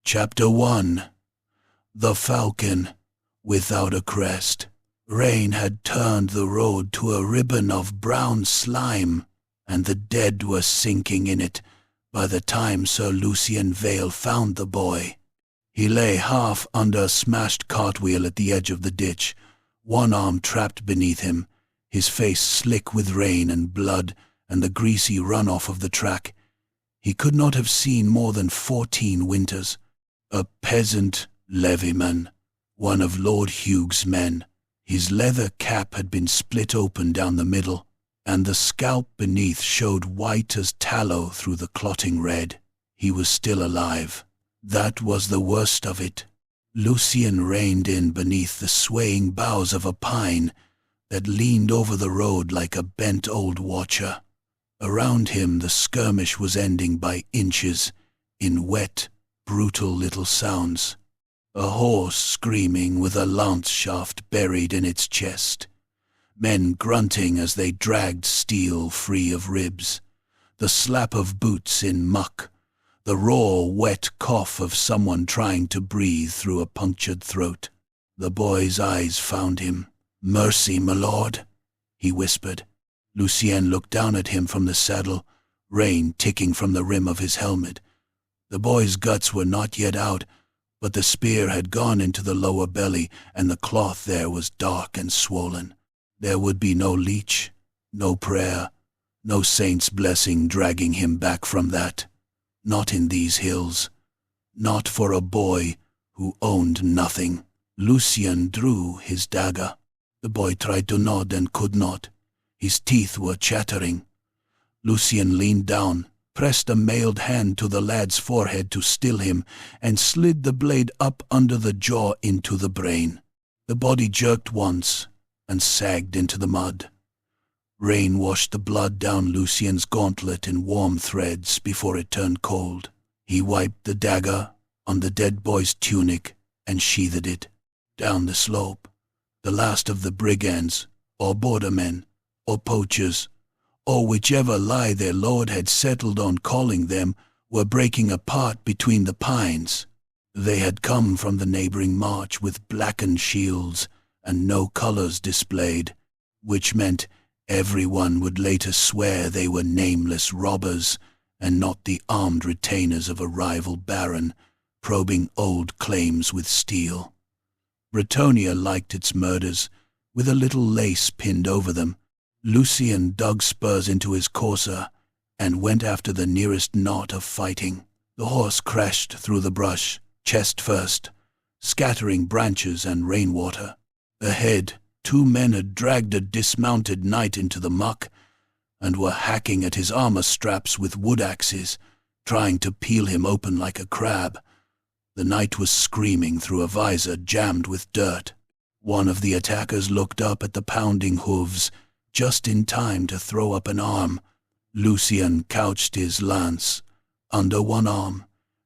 Chapter 1. The Falcon without a crest. Rain had turned the road to a ribbon of brown slime, and the dead were sinking in it by the time Sir Lucian Vale found the boy. He lay half under a smashed cartwheel at the edge of the ditch, one arm trapped beneath him, his face slick with rain and blood and the greasy runoff of the track. He could not have seen more than 14 winters. A peasant levyman, one of Lord Hugh's men. His leather cap had been split open down the middle, and the scalp beneath showed white as tallow through the clotting red. He was still alive. That was the worst of it. Lucian reined in beneath the swaying boughs of a pine that leaned over the road like a bent old watcher. Around him the skirmish was ending by inches, in wet, brutal little sounds. A horse screaming with a lance shaft buried in its chest. Men grunting as they dragged steel free of ribs. The slap of boots in muck. The raw, wet cough of someone trying to breathe through a punctured throat. The boy's eyes found him. "Mercy, my lord," he whispered. Lucien looked down at him from the saddle, rain ticking from the rim of his helmet. The boy's guts were not yet out, but the spear had gone into the lower belly, and the cloth there was dark and swollen. There would be no leech, no prayer, no saint's blessing dragging him back from that. Not in these hills. Not for a boy who owned nothing. Lucien drew his dagger. The boy tried to nod and could not. His teeth were chattering. Lucien leaned down, pressed a mailed hand to the lad's forehead to still him, and slid the blade up under the jaw into the brain. The body jerked once and sagged into the mud. Rain washed the blood down Lucien's gauntlet in warm threads before it turned cold. He wiped the dagger on the dead boy's tunic and sheathed it. Down the slope, the last of the brigands, or bordermen, or poachers, or whichever lie their lord had settled on calling them, were breaking apart between the pines. They had come from the neighboring march with blackened shields and no colors displayed, which meant everyone would later swear they were nameless robbers and not the armed retainers of a rival baron, probing old claims with steel. Bretonnia liked its murders, with a little lace pinned over them. Lucien dug spurs into his courser and went after the nearest knot of fighting. The horse crashed through the brush, chest first, scattering branches and rainwater. Ahead, 2 men had dragged a dismounted knight into the muck and were hacking at his armor straps with wood axes, trying to peel him open like a crab. The knight was screaming through a visor jammed with dirt. One of the attackers looked up at the pounding hooves, just in time to throw up an arm. Lucien couched his lance under one arm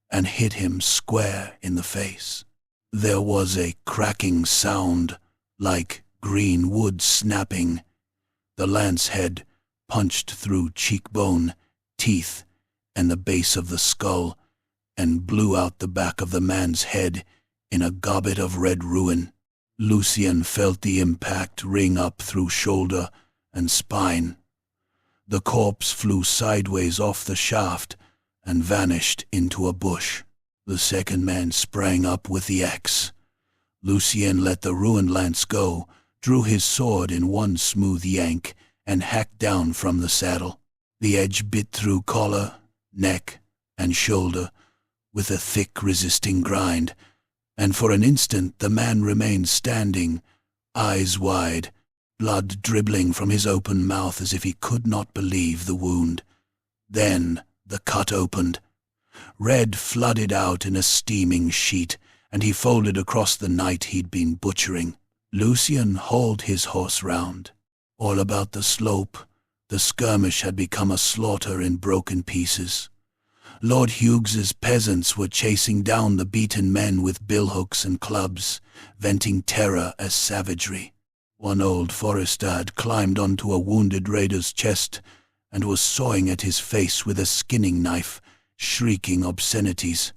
and hit him square in the face. There was a cracking sound, like green wood snapping. The lance head punched through cheekbone, teeth, and the base of the skull, and blew out the back of the man's head in a gobbet of red ruin. Lucien felt the impact ring up through shoulder and spine. The corpse flew sideways off the shaft and vanished into a bush. The second man sprang up with the axe. Lucien let the ruined lance go, drew his sword in one smooth yank, and hacked down from the saddle. The edge bit through collar, neck, and shoulder with a thick resisting grind, and for an instant the man remained standing, eyes wide, blood dribbling from his open mouth as if he could not believe the wound. Then the cut opened. Red flooded out in a steaming sheet, and he folded across the knight he'd been butchering. Lucien hauled his horse round. All about the slope, the skirmish had become a slaughter in broken pieces. Lord Hughes's peasants were chasing down the beaten men with billhooks and clubs, venting terror as savagery. One old forester had climbed onto a wounded raider's chest and was sawing at his face with a skinning knife, shrieking obscenities.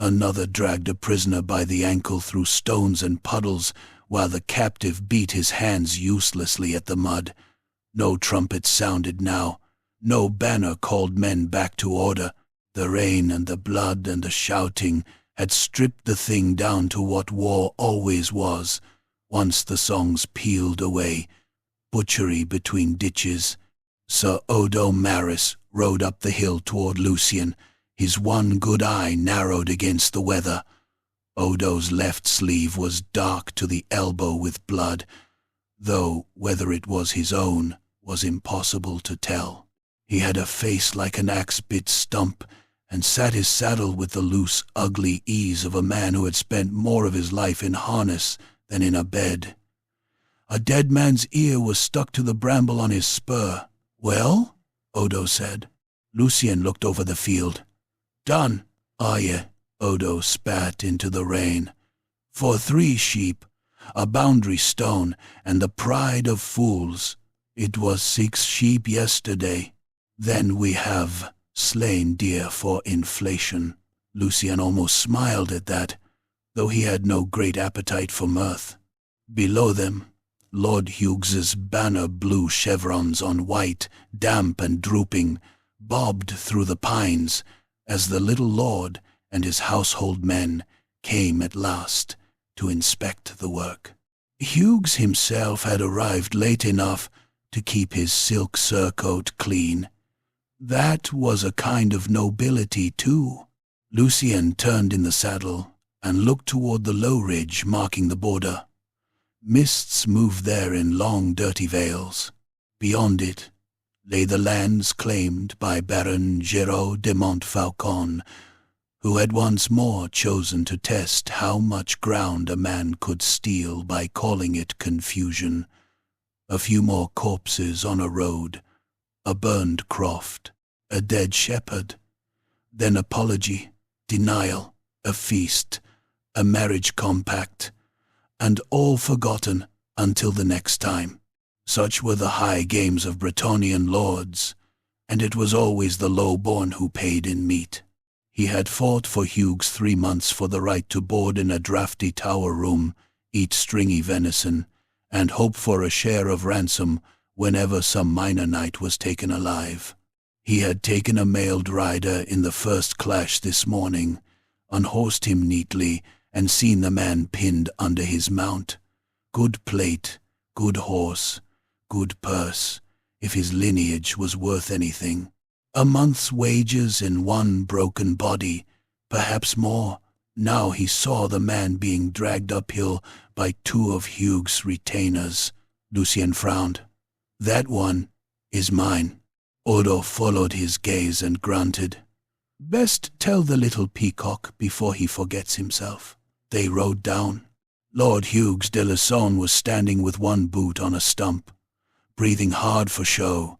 Another dragged a prisoner by the ankle through stones and puddles, while the captive beat his hands uselessly at the mud. No trumpet sounded now. No banner called men back to order. The rain and the blood and the shouting had stripped the thing down to what war always was. Once the songs peeled away, butchery between ditches. Sir Odo Maris rode up the hill toward Lucian, his one good eye narrowed against the weather. Odo's left sleeve was dark to the elbow with blood, though whether it was his own was impossible to tell. He had a face like an axe-bit stump, and sat his saddle with the loose, ugly ease of a man who had spent more of his life in harness than in a bed. A dead man's ear was stuck to the bramble on his spur. "Well?" Odo said. Lucian looked over the field. "Done, are ye?" Odo spat into the rain. "For 3 sheep, a boundary stone, and the pride of fools. It was 6 sheep yesterday. Then we have slain deer for inflation." Lucian almost smiled at that, though he had no great appetite for mirth. Below them, Lord Hughes's banner blue chevrons on white, damp and drooping, bobbed through the pines as the little lord and his household men came at last to inspect the work. Hughes himself had arrived late enough to keep his silk surcoat clean. That was a kind of nobility, too. Lucian turned in the saddle and looked toward the low ridge marking the border. Mists moved there in long, dirty veils. Beyond it lay the lands claimed by Baron Géraud de Montfaucon, who had once more chosen to test how much ground a man could steal by calling it confusion. A few more corpses on a road, a burned croft, a dead shepherd, then apology, denial, a feast, a marriage compact, and all forgotten until the next time. Such were the high games of Bretonnian lords, and it was always the low-born who paid in meat. He had fought for Hughes 3 months for the right to board in a draughty tower room, eat stringy venison, and hope for a share of ransom whenever some minor knight was taken alive. He had taken a mailed rider in the first clash this morning, unhorsed him neatly, and seen the man pinned under his mount. Good plate, good horse, good purse, if his lineage was worth anything. A month's wages in one broken body, perhaps more. Now he saw the man being dragged uphill by 2 of Hughes' retainers. Lucian frowned. "That one is mine." Odo followed his gaze and grunted. "Best tell the little peacock before he forgets himself." They rode down. Lord Hughes de Lisson was standing with one boot on a stump, breathing hard for show,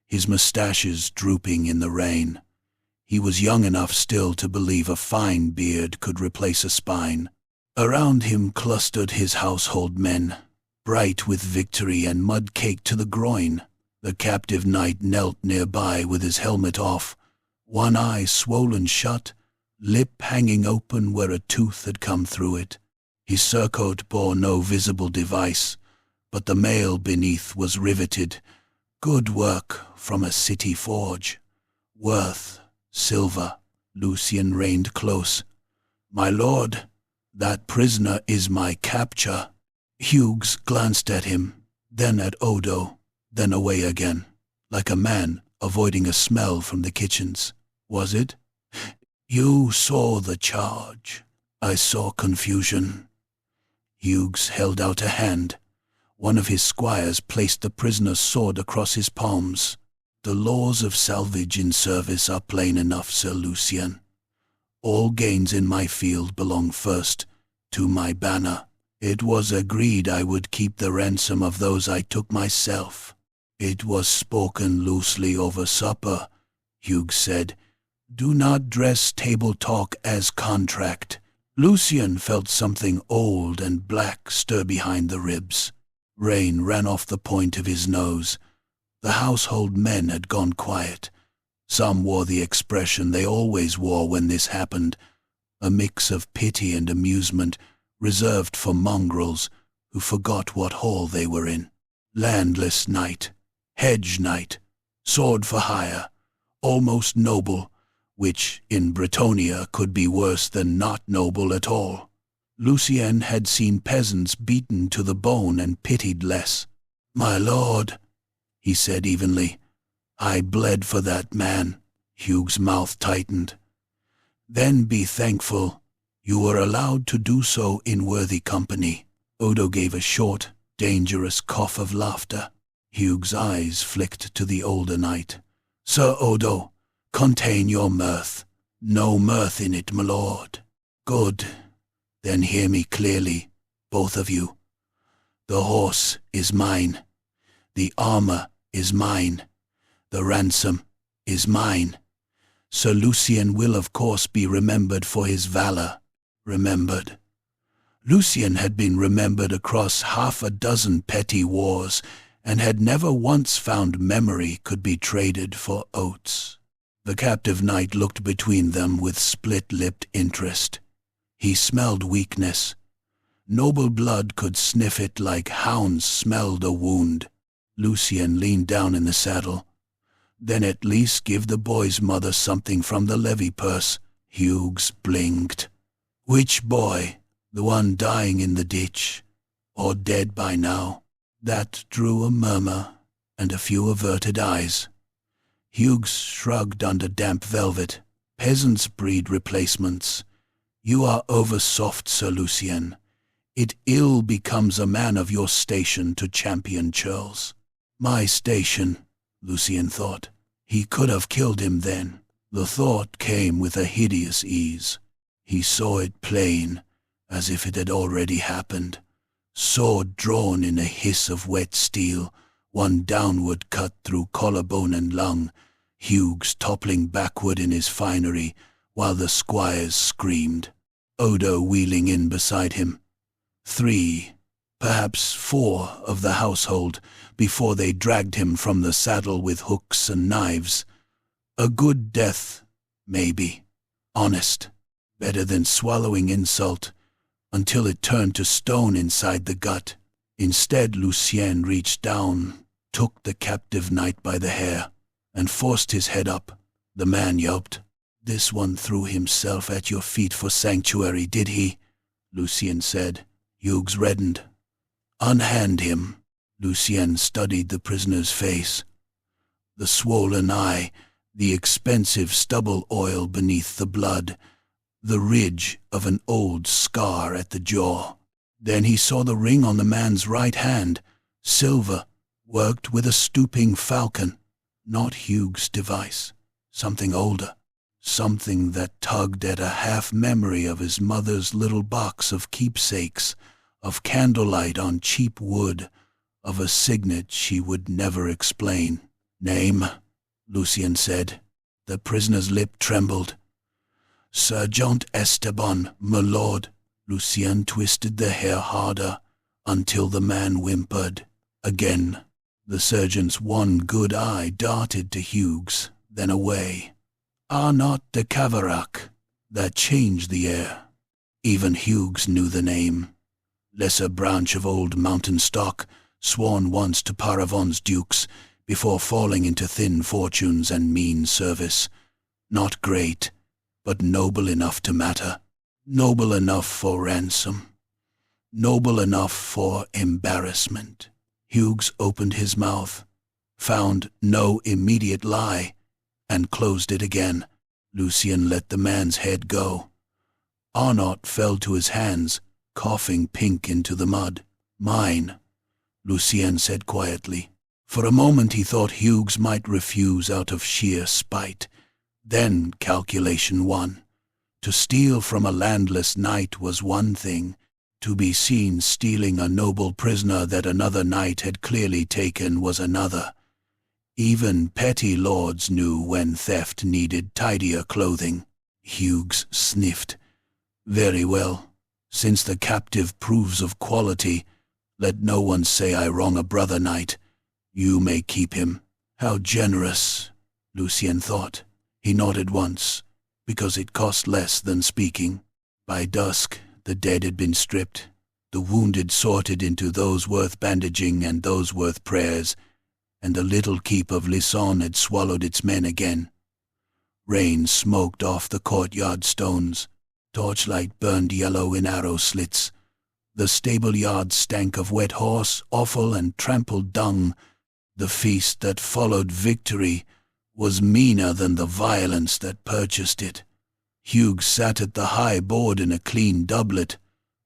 his moustaches drooping in the rain. He was young enough still to believe a fine beard could replace a spine. Around him clustered his household men, bright with victory and mud-caked to the groin. The captive knight knelt nearby with his helmet off, one eye swollen shut, lip hanging open where a tooth had come through it. His surcoat bore no visible device, but the mail beneath was riveted. Good work from a city forge. Worth, silver. Lucian reined close. "My lord, that prisoner is my capture." Hughes glanced at him, then at Odo, then away again, like a man avoiding a smell from the kitchens. "Was it?" "You saw the charge. I saw confusion." Hughes held out a hand. One of his squires placed the prisoner's sword across his palms. "The laws of salvage in service are plain enough, Sir Lucian. All gains in my field belong first to my banner. It was agreed I would keep the ransom of those I took myself." "It was spoken loosely over supper," Hughes said. "Do not dress table talk as contract." Lucian felt something old and black stir behind the ribs. Rain ran off the point of his nose. The household men had gone quiet. Some wore the expression they always wore when this happened. a mix of pity and amusement reserved for mongrels who forgot what hall they were in. Landless knight, hedge knight, sword for hire, almost noble, which in Bretonnia could be worse than not noble at all. Lucien had seen peasants beaten to the bone and pitied less. "My lord," he said evenly, "I bled for that man." Hugh's mouth tightened. "Then be thankful you were allowed to do so in worthy company." Odo gave a short, dangerous cough of laughter. Hugh's eyes flicked to the older knight. "Sir Odo, contain your mirth. No mirth in it, my lord." "Good. Then hear me clearly, both of you. The horse is mine. The armor is mine. The ransom is mine. Sir Lucien will of course be remembered for his valor. Remembered. Lucien had been remembered across half a dozen petty wars, and had never once found memory could be traded for oats. The captive knight looked between them with split-lipped interest. He smelled weakness. Noble blood could sniff it like hounds smelled a wound. Lucien leaned down in the saddle. "Then at least give the boy's mother something from the levy purse." Hughes blinked. "Which boy? The one dying in the ditch? Or dead by now?" That drew a murmur and a few averted eyes. Hughes shrugged under damp velvet. "Peasants breed replacements. You are over-soft, Sir Lucien. It ill becomes a man of your station to champion churls." "My station," Lucien thought. He could have killed him then. The thought came with a hideous ease. He saw it plain, as if it had already happened. Sword drawn in a hiss of wet steel, one downward cut through collarbone and lung, Hughes toppling backward in his finery, while the squires screamed. Odo wheeling in beside him. 3, perhaps 4 of the household, before they dragged him from the saddle with hooks and knives. A good death, maybe. Honest. Better than swallowing insult, until it turned to stone inside the gut. Instead, Lucien reached down, took the captive knight by the hair, and forced his head up. The man yelped. "This one threw himself at your feet for sanctuary, did he?" Lucien said. Hughes reddened. "Unhand him." Lucien studied the prisoner's face. The swollen eye, the expensive stubble oil beneath the blood, the ridge of an old scar at the jaw. Then he saw the ring on the man's right hand, silver, worked with a stooping falcon. Not Hughes' device, something older, something that tugged at a half-memory of his mother's little box of keepsakes, of candlelight on cheap wood, of a signet she would never explain. "Name," Lucien said. The prisoner's lip trembled. "Sergeant Esteban, my lord." Lucien twisted the hair harder, until the man whimpered. Again, the surgeon's one good eye darted to Hughes, then away. Arnott de Cavarac. That changed the air. Even Hughes knew the name. Lesser branch of old mountain stock, sworn once to Paravon's dukes, before falling into thin fortunes and mean service. Not great, but noble enough to matter. Noble enough for ransom. Noble enough for embarrassment. Hughes opened his mouth, found no immediate lie, and closed it again. Lucien let the man's head go. Arnott fell to his hands, coughing pink into the mud. "Mine," Lucien said quietly. For a moment he thought Hughes might refuse out of sheer spite. Then calculation won. To steal from a landless knight was one thing. To be seen stealing a noble prisoner that another knight had clearly taken was another. Even petty lords knew when theft needed tidier clothing. Hughes sniffed. "Very well. Since the captive proves of quality, let no one say I wrong a brother knight. You may keep him." How generous, Lucien thought. He nodded once, because it cost less than speaking. By dusk, the dead had been stripped, the wounded sorted into those worth bandaging and those worth prayers, and the little keep of Lisson had swallowed its men again. Rain smoked off the courtyard stones, torchlight burned yellow in arrow slits. The stable yard stank of wet horse, offal, and trampled dung. The feast that followed victory was meaner than the violence that purchased it. Hugh sat at the high board in a clean doublet,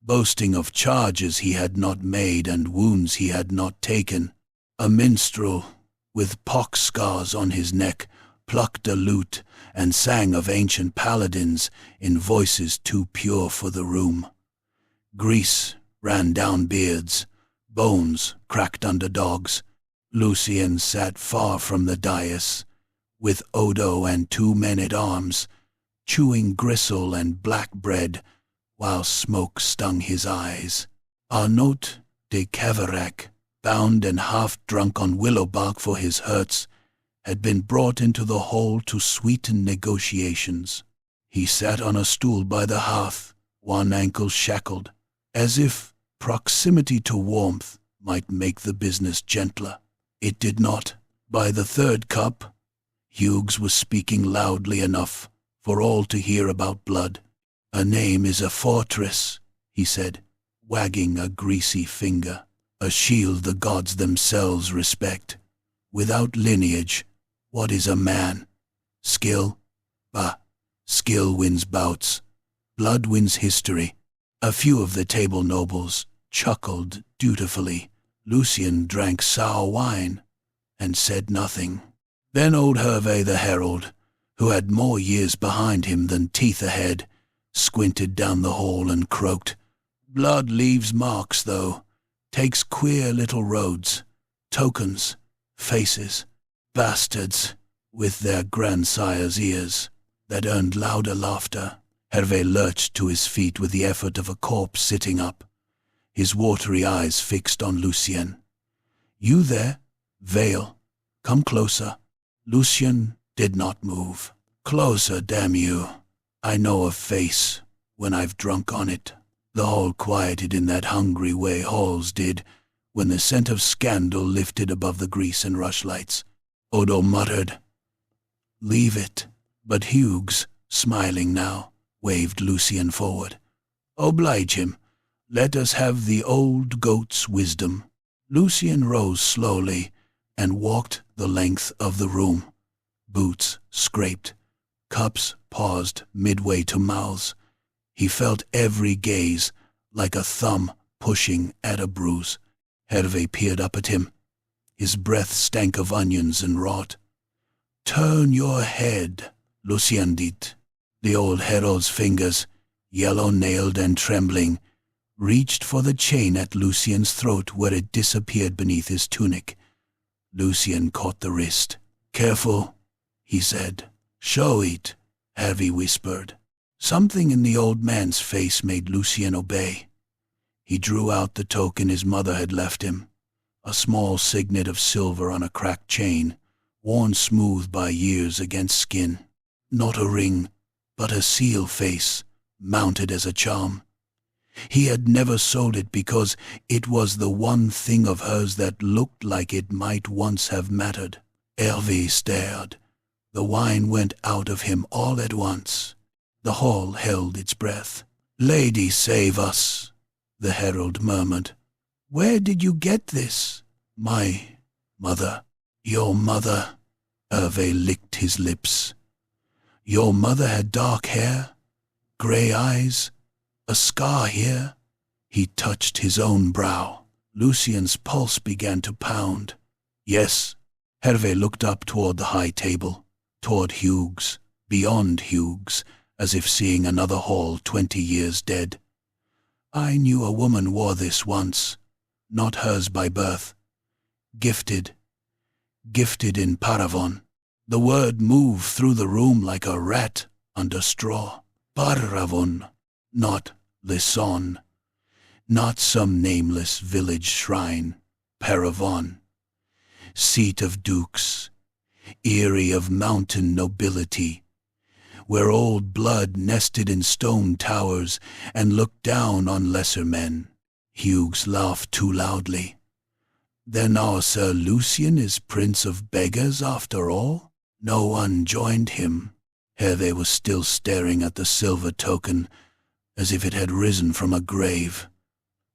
boasting of charges he had not made and wounds he had not taken. A minstrel, with pox scars on his neck, plucked a lute and sang of ancient paladins in voices too pure for the room. Grease ran down beards, bones cracked under dogs. Lucien sat far from the dais, with Odo and 2 men-at-arms, chewing gristle and black bread, while smoke stung his eyes. Arnaut de Cavarac, bound and half-drunk on willow bark for his hurts, had been brought into the hall to sweeten negotiations. He sat on a stool by the hearth, one ankle shackled, as if proximity to warmth might make the business gentler. It did not. By the 3rd cup, Hughes was speaking loudly enough for all to hear about blood. "A name is a fortress," he said, wagging a greasy finger. "A shield the gods themselves respect. Without lineage, what is a man? Skill? Bah, skill wins bouts. Blood wins history." A few of the table nobles chuckled dutifully. Lucien drank sour wine and said nothing. Then old Hervé the herald, who had more years behind him than teeth ahead, squinted down the hall and croaked, "Blood leaves marks, though. Takes queer little roads. Tokens. Faces. Bastards, with their grandsire's ears, that earned louder laughter." Hervé lurched to his feet with the effort of a corpse sitting up, his watery eyes fixed on Lucien. "You there? Vale. Come closer." Lucien did not move. "Closer, damn you. I know a face when I've drunk on it." The hall quieted in that hungry way halls did when the scent of scandal lifted above the grease and rushlights. Odo muttered, "Leave it." But Hughes, smiling now, waved Lucien forward. "Oblige him. Let us have the old goat's wisdom." Lucien rose slowly and walked the length of the room. Boots scraped. Cups paused midway to mouths. He felt every gaze like a thumb pushing at a bruise. Hervé peered up at him. His breath stank of onions and rot. "Turn your head," Lucien did. The old herald's fingers, yellow-nailed and trembling, reached for the chain at Lucien's throat where it disappeared beneath his tunic. Lucien caught the wrist. "Careful," he said. "Show it," Hervé whispered. Something in the old man's face made Lucien obey. He drew out the token his mother had left him, a small signet of silver on a cracked chain, worn smooth by years against skin. Not a ring, but a seal face, mounted as a charm. He had never sold it because it was the one thing of hers that looked like it might once have mattered. Hervé stared. The wine went out of him all at once. The hall held its breath. "Lady, save us," the herald murmured. "Where did you get this?" "My mother." "Your mother?" Hervé licked his lips. "Your mother had dark hair, grey eyes, a scar here." He touched his own brow. Lucien's pulse began to pound. "Yes." Hervé looked up toward the high table, toward Hughes, beyond Hughes, as if seeing another hall 20 years dead. "I knew a woman wore this once, not hers by birth. Gifted in Paravon." The word moved through the room like a rat under straw. Paravon, not Lisson, not some nameless village shrine. Paravon, seat of dukes, eyrie of mountain nobility, where old blood nested in stone towers and looked down on lesser men. Hughes laughed too loudly. Then our Sir Lucian is prince of beggars after all? No one joined him. Hervé was still staring at the silver token, as if it had risen from a grave.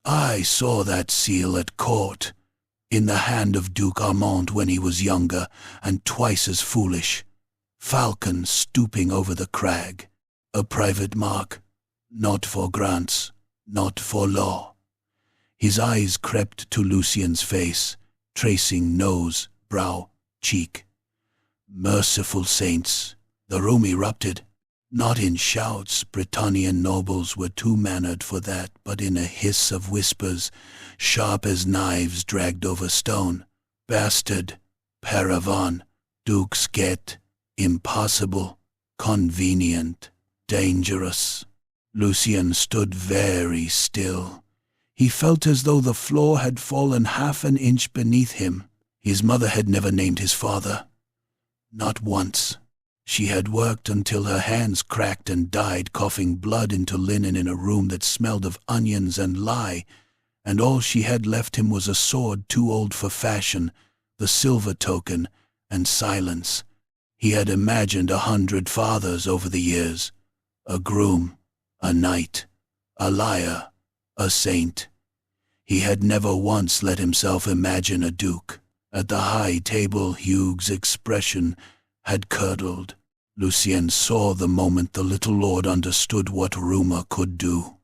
I saw that seal at court, in the hand of Duke Armand when he was younger and twice as foolish. Falcon stooping over the crag. A private mark, not for grants, not for law. His eyes crept to Lucian's face, tracing nose, brow, cheek. Merciful saints! The room erupted. Not in shouts, Bretonnian nobles were too mannered for that, but in a hiss of whispers, sharp as knives dragged over stone. Bastard, paravan, duke's get, impossible, convenient, dangerous. Lucian stood very still. He felt as though the floor had fallen half an inch beneath him. His mother had never named his father. Not once. She had worked until her hands cracked and died coughing blood into linen in a room that smelled of onions and lye, and all she had left him was a sword too old for fashion, the silver token, and silence. He had imagined 100 fathers over the years, a groom, a knight, a liar, a saint. He had never once let himself imagine a duke. At the high table, Hugh's expression had curdled. Lucien saw the moment the little lord understood what rumor could do.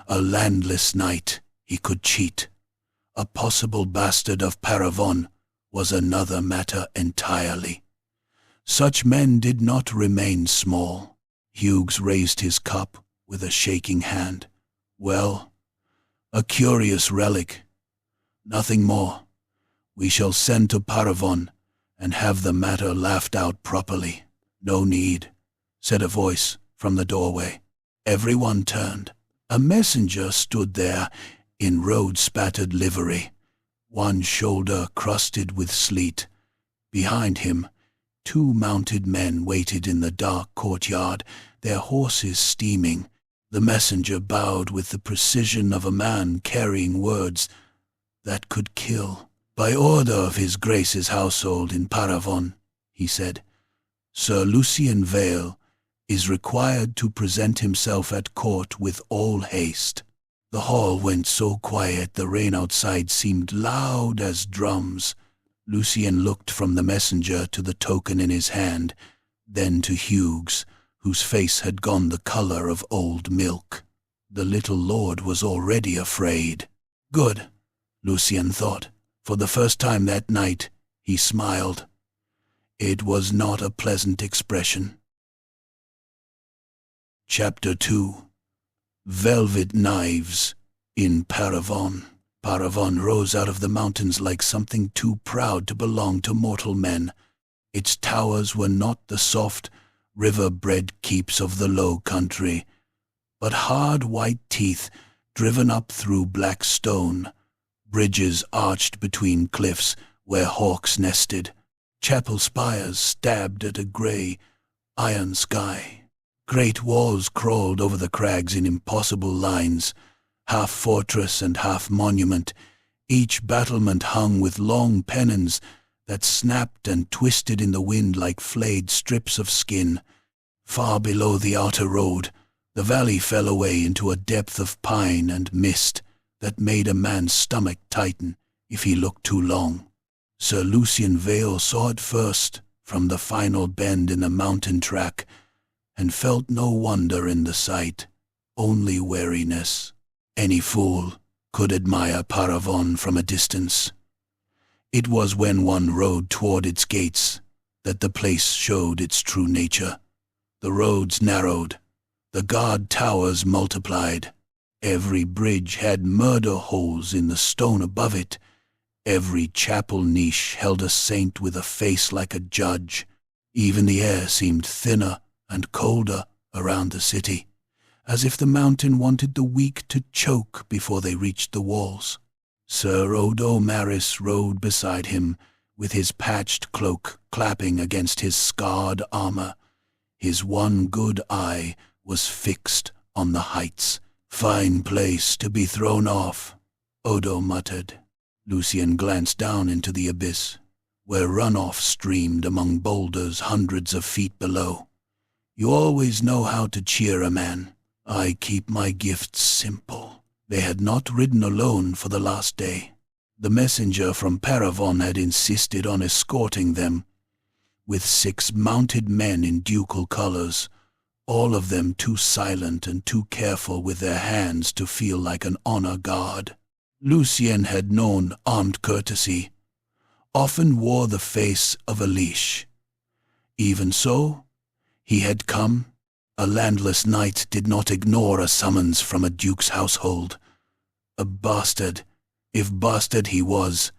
A landless knight, he could cheat. A possible bastard of Paravon was another matter entirely. Such men did not remain small. Hughes raised his cup with a shaking hand. Well, a curious relic. Nothing more. We shall send to Paravon and have the matter laughed out properly. No need, said a voice from the doorway. Everyone turned. A messenger stood there in road-spattered livery, one shoulder crusted with sleet. Behind him, 2 mounted men waited in the dark courtyard, their horses steaming. The messenger bowed with the precision of a man carrying words that could kill. By order of His Grace's household in Paravon, he said, Sir Lucian Vale is required to present himself at court with all haste. The hall went so quiet the rain outside seemed loud as drums. Lucian looked from the messenger to the token in his hand, then to Hughes, whose face had gone the color of old milk. The little lord was already afraid. Good, Lucian thought. For the first time that night, he smiled. It was not a pleasant expression. Chapter 2. Velvet Knives in Paravon. Paravon rose out of the mountains like something too proud to belong to mortal men. Its towers were not the soft, river-bred keeps of the low country, but hard white teeth driven up through black stone, bridges arched between cliffs where hawks nested, chapel spires stabbed at a grey, iron sky. Great walls crawled over the crags in impossible lines, half fortress and half monument, each battlement hung with long pennons that snapped and twisted in the wind like flayed strips of skin. Far below the outer road, the valley fell away into a depth of pine and mist that made a man's stomach tighten if he looked too long. Sir Lucian Vale saw it first from the final bend in the mountain track, and felt no wonder in the sight, only wariness. Any fool could admire Paravon from a distance. It was when one rode toward its gates that the place showed its true nature. The roads narrowed, the guard towers multiplied. Every bridge had murder holes in the stone above it. Every chapel niche held a saint with a face like a judge. Even the air seemed thinner and colder around the city, as if the mountain wanted the weak to choke before they reached the walls. Sir Odo Maris rode beside him, with his patched cloak clapping against his scarred armor. His one good eye was fixed on the heights. "Fine place to be thrown off," Odo muttered. Lucien glanced down into the abyss, where runoff streamed among boulders hundreds of feet below. "You always know how to cheer a man." "I keep my gifts simple." They had not ridden alone for the last day. The messenger from Paravon had insisted on escorting them, with 6 mounted men in ducal colors, all of them too silent and too careful with their hands to feel like an honor guard. Lucien had known armed courtesy, often wore the face of a leash. Even so, he had come. A landless knight did not ignore a summons from a duke's household. A bastard, if bastard he was,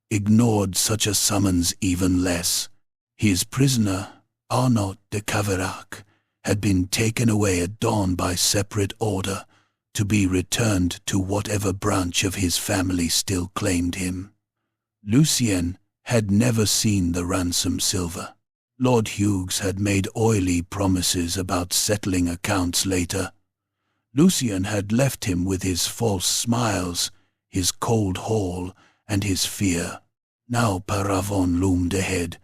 ignored such a summons even less. His prisoner, Arnaud de Caverac, had been taken away at dawn by separate order, to be returned to whatever branch of his family still claimed him. Lucien had never seen the ransom silver. Lord Hughes had made oily promises about settling accounts later. Lucien had left him with his false smiles, his cold haul, and his fear. Now Paravon loomed ahead,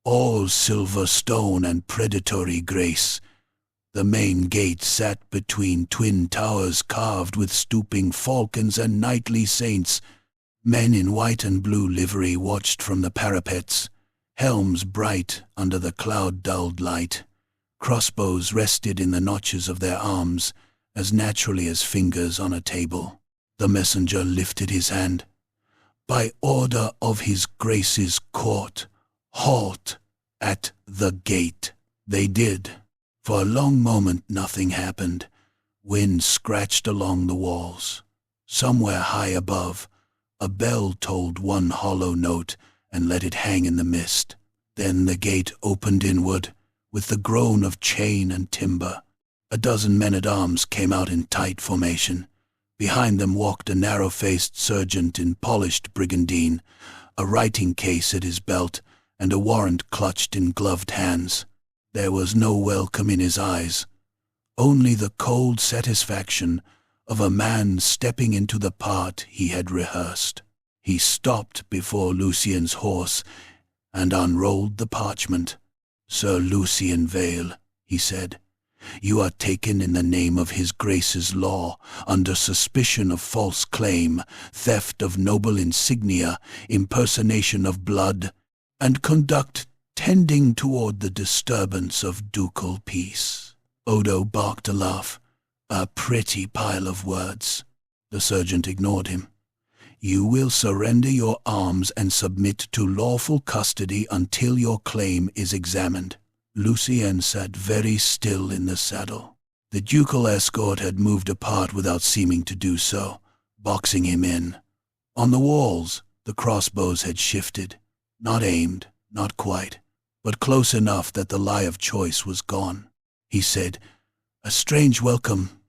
all silver stone and predatory grace. The main gate sat between twin towers carved with stooping falcons and knightly saints. Men in white and blue livery watched from the parapets, helms bright under the cloud-dulled light. Crossbows rested in the notches of their arms, as naturally as fingers on a table. The messenger lifted his hand. "By order of his Grace's court, halt at the gate." They did. For a long moment nothing happened. Wind scratched along the walls. Somewhere high above, a bell tolled one hollow note and let it hang in the mist. Then the gate opened inward, with the groan of chain and timber. A dozen men-at-arms came out in tight formation. Behind them walked a narrow-faced sergeant in polished brigandine, a writing case at his belt, and a warrant clutched in gloved hands. There was no welcome in his eyes, only the cold satisfaction of a man stepping into the part he had rehearsed. He stopped before Lucien's horse and unrolled the parchment. "Sir Lucien Vale," he said, "you are taken in the name of his Grace's law, under suspicion of false claim, theft of noble insignia, impersonation of blood, and conduct tending toward the disturbance of ducal peace." Odo barked a laugh. "A pretty pile of words." The sergeant ignored him. "You will surrender your arms and submit to lawful custody until your claim is examined." Lucien sat very still in the saddle. The ducal escort had moved apart without seeming to do so, boxing him in. On the walls, the crossbows had shifted, not aimed, not quite, but close enough that the lie of choice was gone. He said, "A strange welcome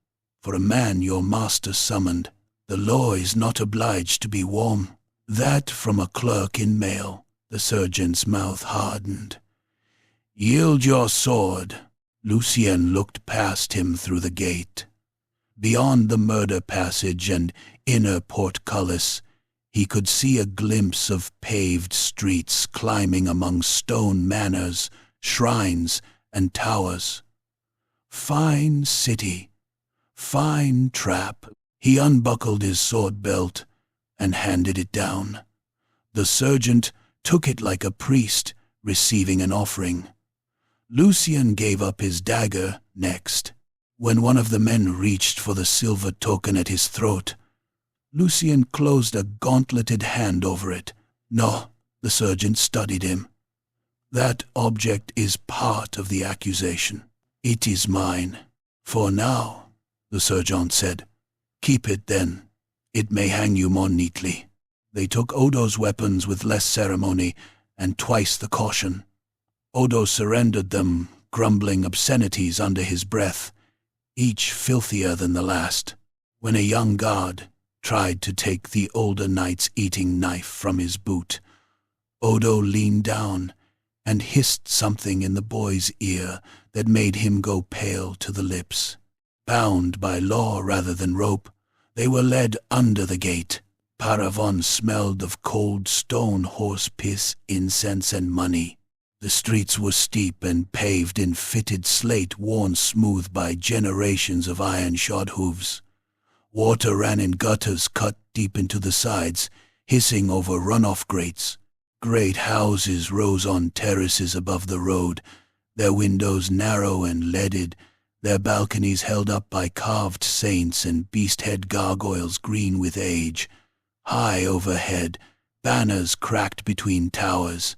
for a man your master summoned. The law is not obliged to be warm." That from a clerk in mail. The sergeant's mouth hardened. "Yield your sword." Lucien looked past him through the gate. Beyond the murder passage and inner portcullis, he could see a glimpse of paved streets climbing among stone manors, shrines, and towers. Fine city, fine trap. He unbuckled his sword belt and handed it down. The sergeant took it like a priest receiving an offering. Lucien gave up his dagger next. When one of the men reached for the silver token at his throat, Lucien closed a gauntleted hand over it. "No," the sergeant studied him. "That object is part of the accusation. It is mine. For now," the sergeant said. "Keep it then. It may hang you more neatly." They took Odo's weapons with less ceremony and twice the caution. Odo surrendered them, grumbling obscenities under his breath, each filthier than the last. When a young guard tried to take the older knight's eating knife from his boot, Odo leaned down and hissed something in the boy's ear that made him go pale to the lips. Bound by law rather than rope, they were led under the gate. Paravon smelled of cold stone, horse piss, incense, and money. The streets were steep and paved in fitted slate worn smooth by generations of iron-shod hooves. Water ran in gutters cut deep into the sides, hissing over runoff grates. Great houses rose on terraces above the road, their windows narrow and leaded, their balconies held up by carved saints and beast-head gargoyles green with age. High overhead, banners cracked between towers.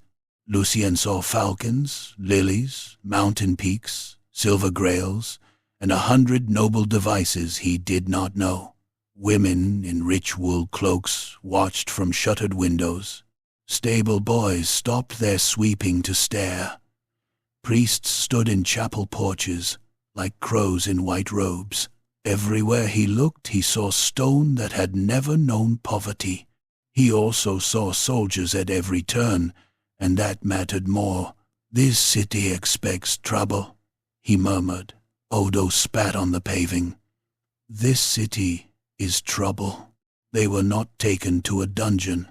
Lucien saw falcons, lilies, mountain peaks, silver grails, and 100 noble devices he did not know. Women in rich wool cloaks watched from shuttered windows. Stable boys stopped their sweeping to stare. Priests stood in chapel porches, like crows in white robes. Everywhere he looked, he saw stone that had never known poverty. He also saw soldiers at every turn, and that mattered more. "This city expects trouble," he murmured. Odo spat on the paving. "This city is trouble." They were not taken to a dungeon.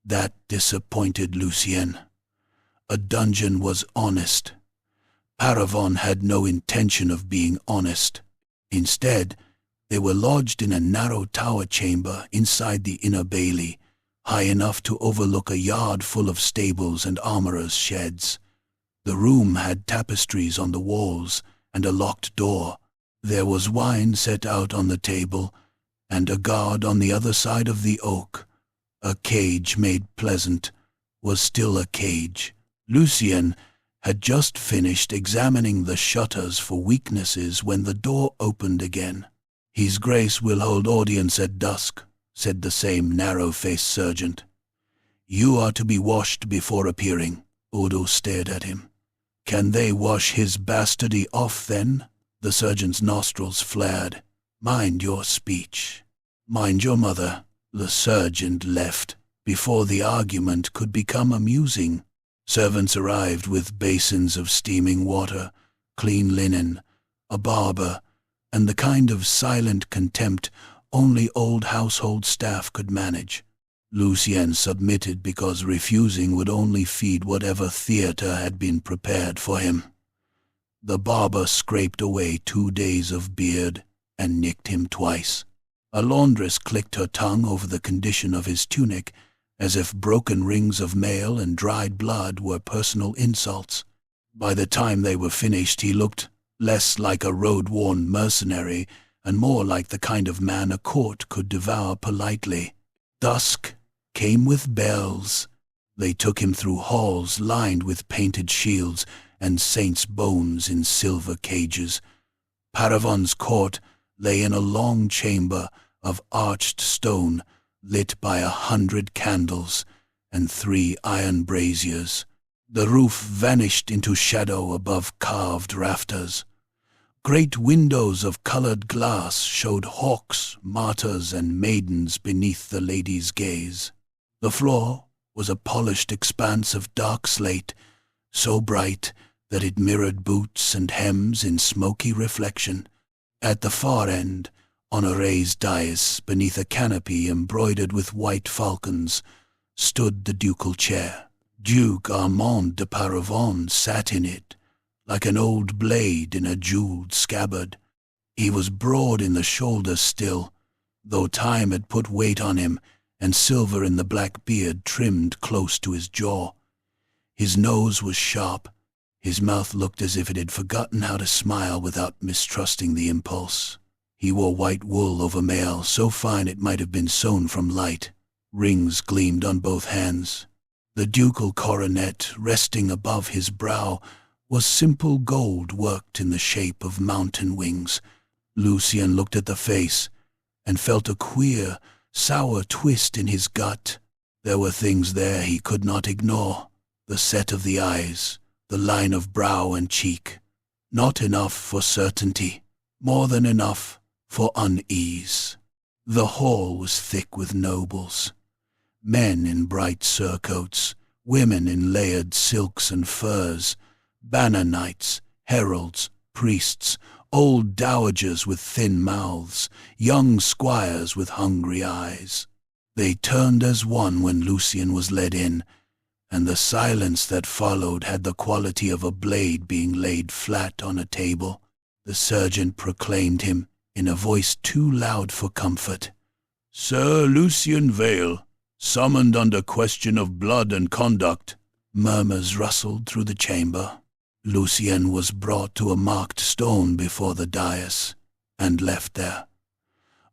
That disappointed Lucien. A dungeon was honest. Paravon had no intention of being honest. Instead, they were lodged in a narrow tower chamber inside the inner bailey, high enough to overlook a yard full of stables and armorers' sheds. The room had tapestries on the walls and a locked door. There was wine set out on the table, and a guard on the other side of the oak. A cage made pleasant was still a cage. Lucien had just finished examining the shutters for weaknesses when the door opened again. "His Grace will hold audience at dusk," said the same narrow-faced sergeant. "You are to be washed before appearing." Odo stared at him. "Can they wash his bastardy off, then?" The sergeant's nostrils flared. "Mind your speech. Mind your mother." The sergeant left before the argument could become amusing. Servants arrived with basins of steaming water, clean linen, a barber, and the kind of silent contempt only old household staff could manage. Lucien submitted because refusing would only feed whatever theater had been prepared for him. The barber scraped away 2 days of beard and nicked him twice. A laundress clicked her tongue over the condition of his tunic, as if broken rings of mail and dried blood were personal insults. By the time they were finished, he looked less like a road-worn mercenary and more like the kind of man a court could devour politely. Dusk came with bells. They took him through halls lined with painted shields and saints' bones in silver cages. Paravon's court lay in a long chamber of arched stone, lit by 100 candles and 3 iron braziers. The roof vanished into shadow above carved rafters. Great windows of colored glass showed hawks, martyrs, and maidens beneath the lady's gaze. The floor was a polished expanse of dark slate, so bright that it mirrored boots and hems in smoky reflection. At the far end, on a raised dais beneath a canopy embroidered with white falcons, stood the ducal chair. Duke Armand de Paravon sat in it, like an old blade in a jeweled scabbard. He was broad in the shoulders still, though time had put weight on him, and silver in the black beard trimmed close to his jaw. His nose was sharp. His mouth looked as if it had forgotten how to smile without mistrusting the impulse. He wore white wool over mail, so fine it might have been sewn from light. Rings gleamed on both hands. The ducal coronet resting above his brow was simple gold worked in the shape of mountain wings. Lucien looked at the face and felt a queer, sour twist in his gut. There were things there he could not ignore. The set of the eyes, the line of brow and cheek. Not enough for certainty, more than enough for unease. The hall was thick with nobles, men in bright surcoats, women in layered silks and furs, banner knights, heralds, priests, old dowagers with thin mouths, young squires with hungry eyes. They turned as one when Lucien was led in, and the silence that followed had the quality of a blade being laid flat on a table. The sergeant proclaimed him, in a voice too loud for comfort, "Sir Lucien Vale, summoned under question of blood and conduct." Murmurs rustled through the chamber. Lucien was brought to a marked stone before the dais, and left there.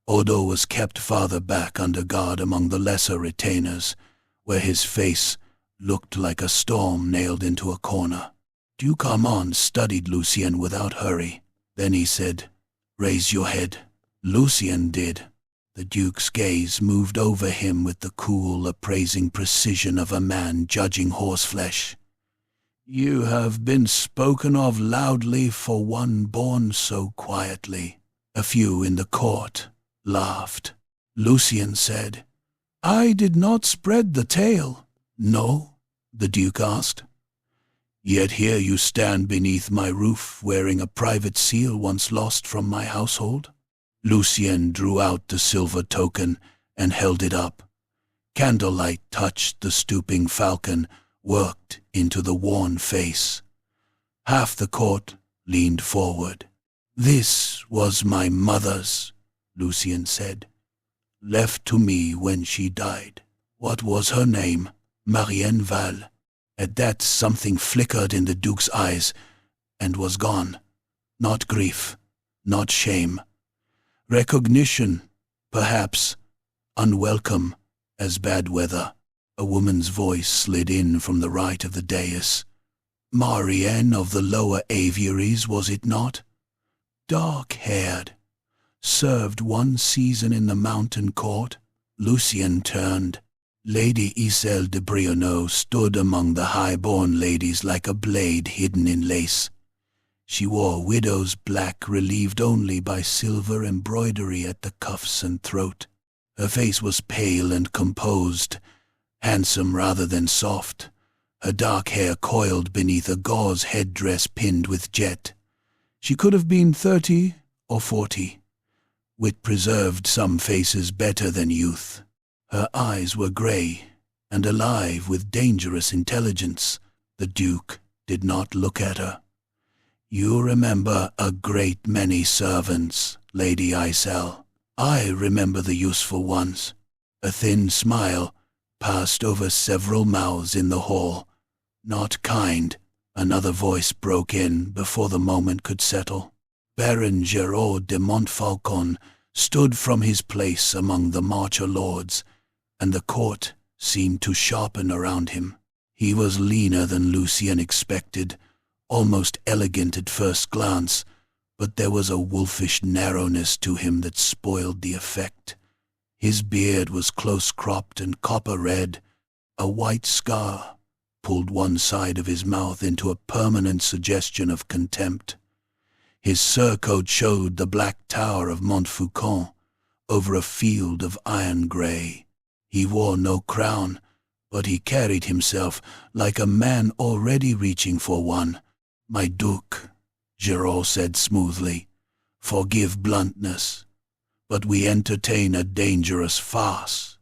Odo was kept farther back under guard among the lesser retainers, where his face looked like a storm nailed into a corner. Duke Armand studied Lucien without hurry. Then he said, "Raise your head." Lucien did. The Duke's gaze moved over him with the cool, appraising precision of a man judging horseflesh. "You have been spoken of loudly for one born so quietly." A few in the court laughed. Lucien said, "I did not spread the tale." "No?" the Duke asked. "Yet here you stand beneath my roof wearing a private seal once lost from my household." Lucien drew out the silver token and held it up. Candlelight touched the stooping Falcon, worked into the worn face. Half the court leaned forward. "This was my mother's," Lucien said, "left to me when she died." "What was her name?" "Marienne Val." At that something flickered in the Duke's eyes and was gone. Not grief, not shame. Recognition, perhaps, unwelcome as bad weather. A woman's voice slid in from the right of the dais. "Marienne of the lower aviaries, was it not? Dark-haired. Served one season in the mountain court." Lucien turned. Lady Iselle de Brionnot stood among the high-born ladies like a blade hidden in lace. She wore widow's black relieved only by silver embroidery at the cuffs and throat. Her face was pale and composed, handsome rather than soft, her dark hair coiled beneath a gauze headdress pinned with jet. She could have been 30 or 40. Wit preserved some faces better than youth. Her eyes were grey and alive with dangerous intelligence. The Duke did not look at her. "You remember a great many servants, Lady Iselle. I remember the useful ones." A thin smile passed over several mouths in the hall. "Not kind," another voice broke in before the moment could settle. Baron Geraud de Montfaucon stood from his place among the marcher lords, and the court seemed to sharpen around him. He was leaner than Lucien expected, almost elegant at first glance, but there was a wolfish narrowness to him that spoiled the effect. His beard was close-cropped and copper-red. A white scar pulled one side of his mouth into a permanent suggestion of contempt. His surcoat showed the black tower of Montfaucon over a field of iron grey. He wore no crown, but he carried himself like a man already reaching for one. "My Duke," Geraud said smoothly, "forgive bluntness, but we entertain a dangerous farce.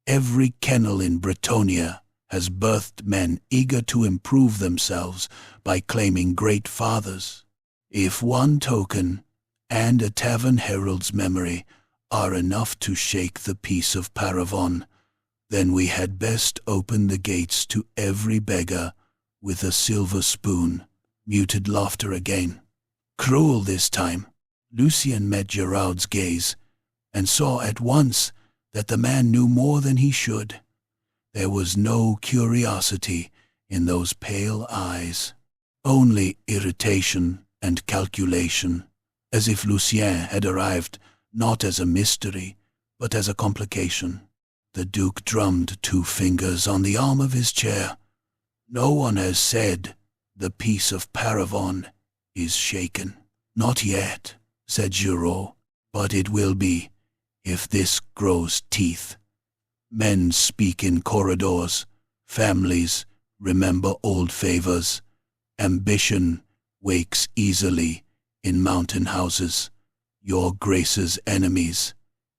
Every kennel in Bretonnia has birthed men eager to improve themselves by claiming great fathers. If one token and a tavern herald's memory are enough to shake the peace of Paravon, then we had best open the gates to every beggar with a silver spoon." Muted laughter again. Cruel this time. Lucien met Geraud's gaze and saw at once that the man knew more than he should. There was no curiosity in those pale eyes, only irritation and calculation, as if Lucien had arrived not as a mystery, but as a complication. The Duke drummed 2 fingers on the arm of his chair. "No one has said the peace of Paravon is shaken." "Not yet," said Geraud, "but it will be, if this grows teeth. Men speak in corridors, Families remember old favors. Ambition wakes easily in mountain houses. Your Grace's enemies.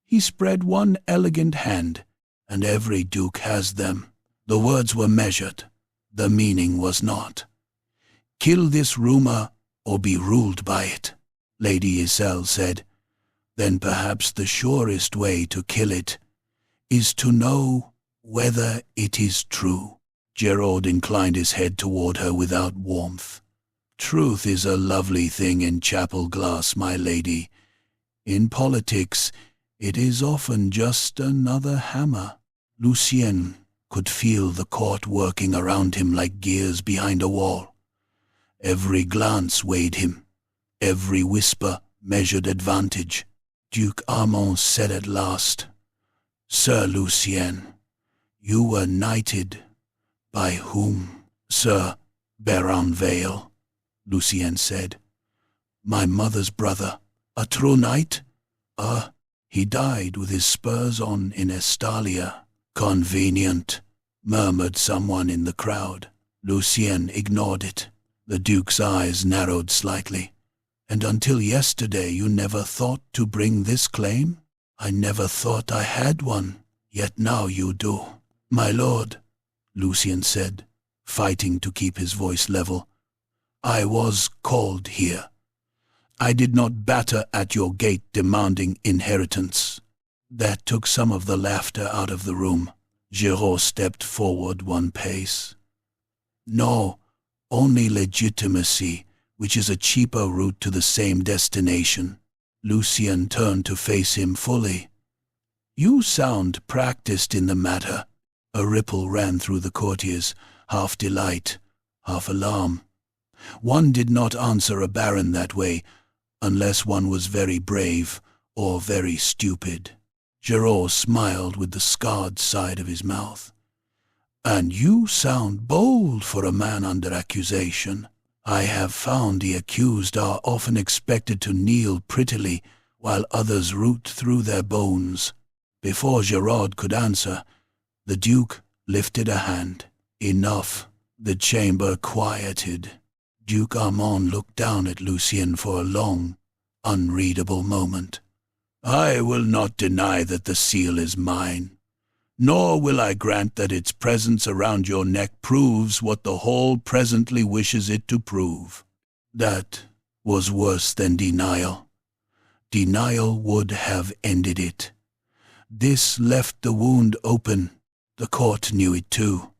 He spread one elegant hand, and every duke has them. The words were measured. The meaning was not. Kill this rumor, or be ruled by it, Lady Iselle said. Then perhaps the surest way to kill it is to know whether it is true. Gerard inclined his head toward her without warmth. Truth is a lovely thing in chapel glass, my lady. In politics, it is often just another hammer. Lucien could feel the court working around him like gears behind a wall. Every glance weighed him. Every whisper measured advantage. Duke Armand said at last, "Sir Lucien, you were knighted. By whom?" "Sir Baron Vale," Lucien said. "My mother's brother. A true knight?" He died with his spurs on in Estalia." "Convenient," murmured someone in the crowd. Lucien ignored it. The Duke's eyes narrowed slightly. "And until yesterday you never thought to bring this claim?" "I never thought I had one, yet now you do." "My lord," Lucien said, fighting to keep his voice level, "I was called here. I did not batter at your gate demanding inheritance." That took some of the laughter out of the room. Giraud stepped forward one pace. "No, only legitimacy, which is a cheaper route to the same destination." Lucien turned to face him fully. "You sound practiced in the matter." A ripple ran through the courtiers, half delight, half alarm. One did not answer a baron that way, unless one was very brave or very stupid. Giraud smiled with the scarred side of his mouth. "And you sound bold for a man under accusation. I have found the accused are often expected to kneel prettily while others root through their bones." Before Giraud could answer, the Duke lifted a hand. "Enough." The chamber quieted. Duke Armand looked down at Lucien for a long, unreadable moment. "I will not deny that the seal is mine, nor will I grant that its presence around your neck proves what the hall presently wishes it to prove." That was worse than denial. Denial would have ended it. This left the wound open. The court knew it too.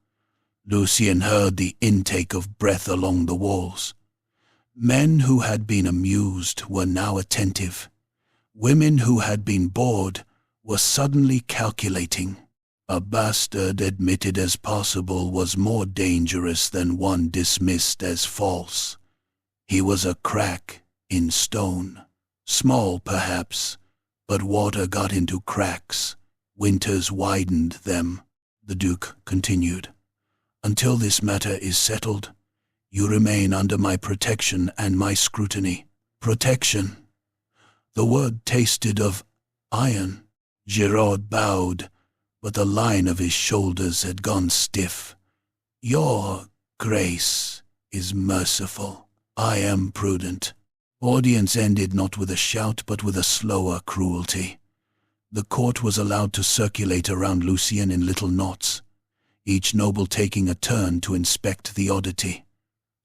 Lucien heard the intake of breath along the walls. Men who had been amused were now attentive. Women who had been bored were suddenly calculating. A bastard admitted as possible was more dangerous than one dismissed as false. He was a crack in stone. Small, perhaps, but water got into cracks. Winters widened them. The Duke continued. "Until this matter is settled, you remain under my protection and my scrutiny." "Protection." The word tasted of iron. Giraud bowed, but the line of his shoulders had gone stiff. "Your Grace is merciful. I am prudent." Audience ended not with a shout, but with a slower cruelty. The court was allowed to circulate around Lucien in little knots, each noble taking a turn to inspect the oddity.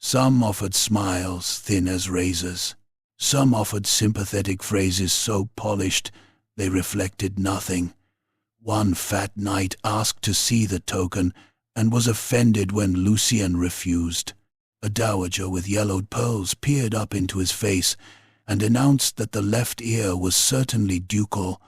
Some offered smiles thin as razors. Some offered sympathetic phrases so polished they reflected nothing. One fat knight asked to see the token and was offended when Lucien refused. A dowager with yellowed pearls peered up into his face and announced that the left ear was certainly ducal,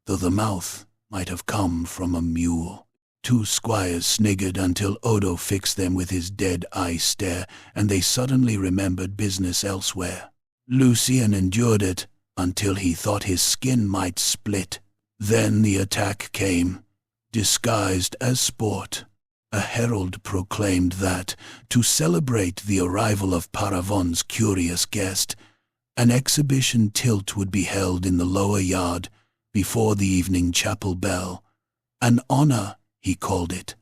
though the mouth might have come from a mule. Two squires sniggered until Odo fixed them with his dead-eye stare, and they suddenly remembered business elsewhere. Lucien endured it until he thought his skin might split. Then the attack came, disguised as sport. A herald proclaimed that, to celebrate the arrival of Paravon's curious guest, an exhibition tilt would be held in the lower yard before the evening chapel bell. An honor, he called it.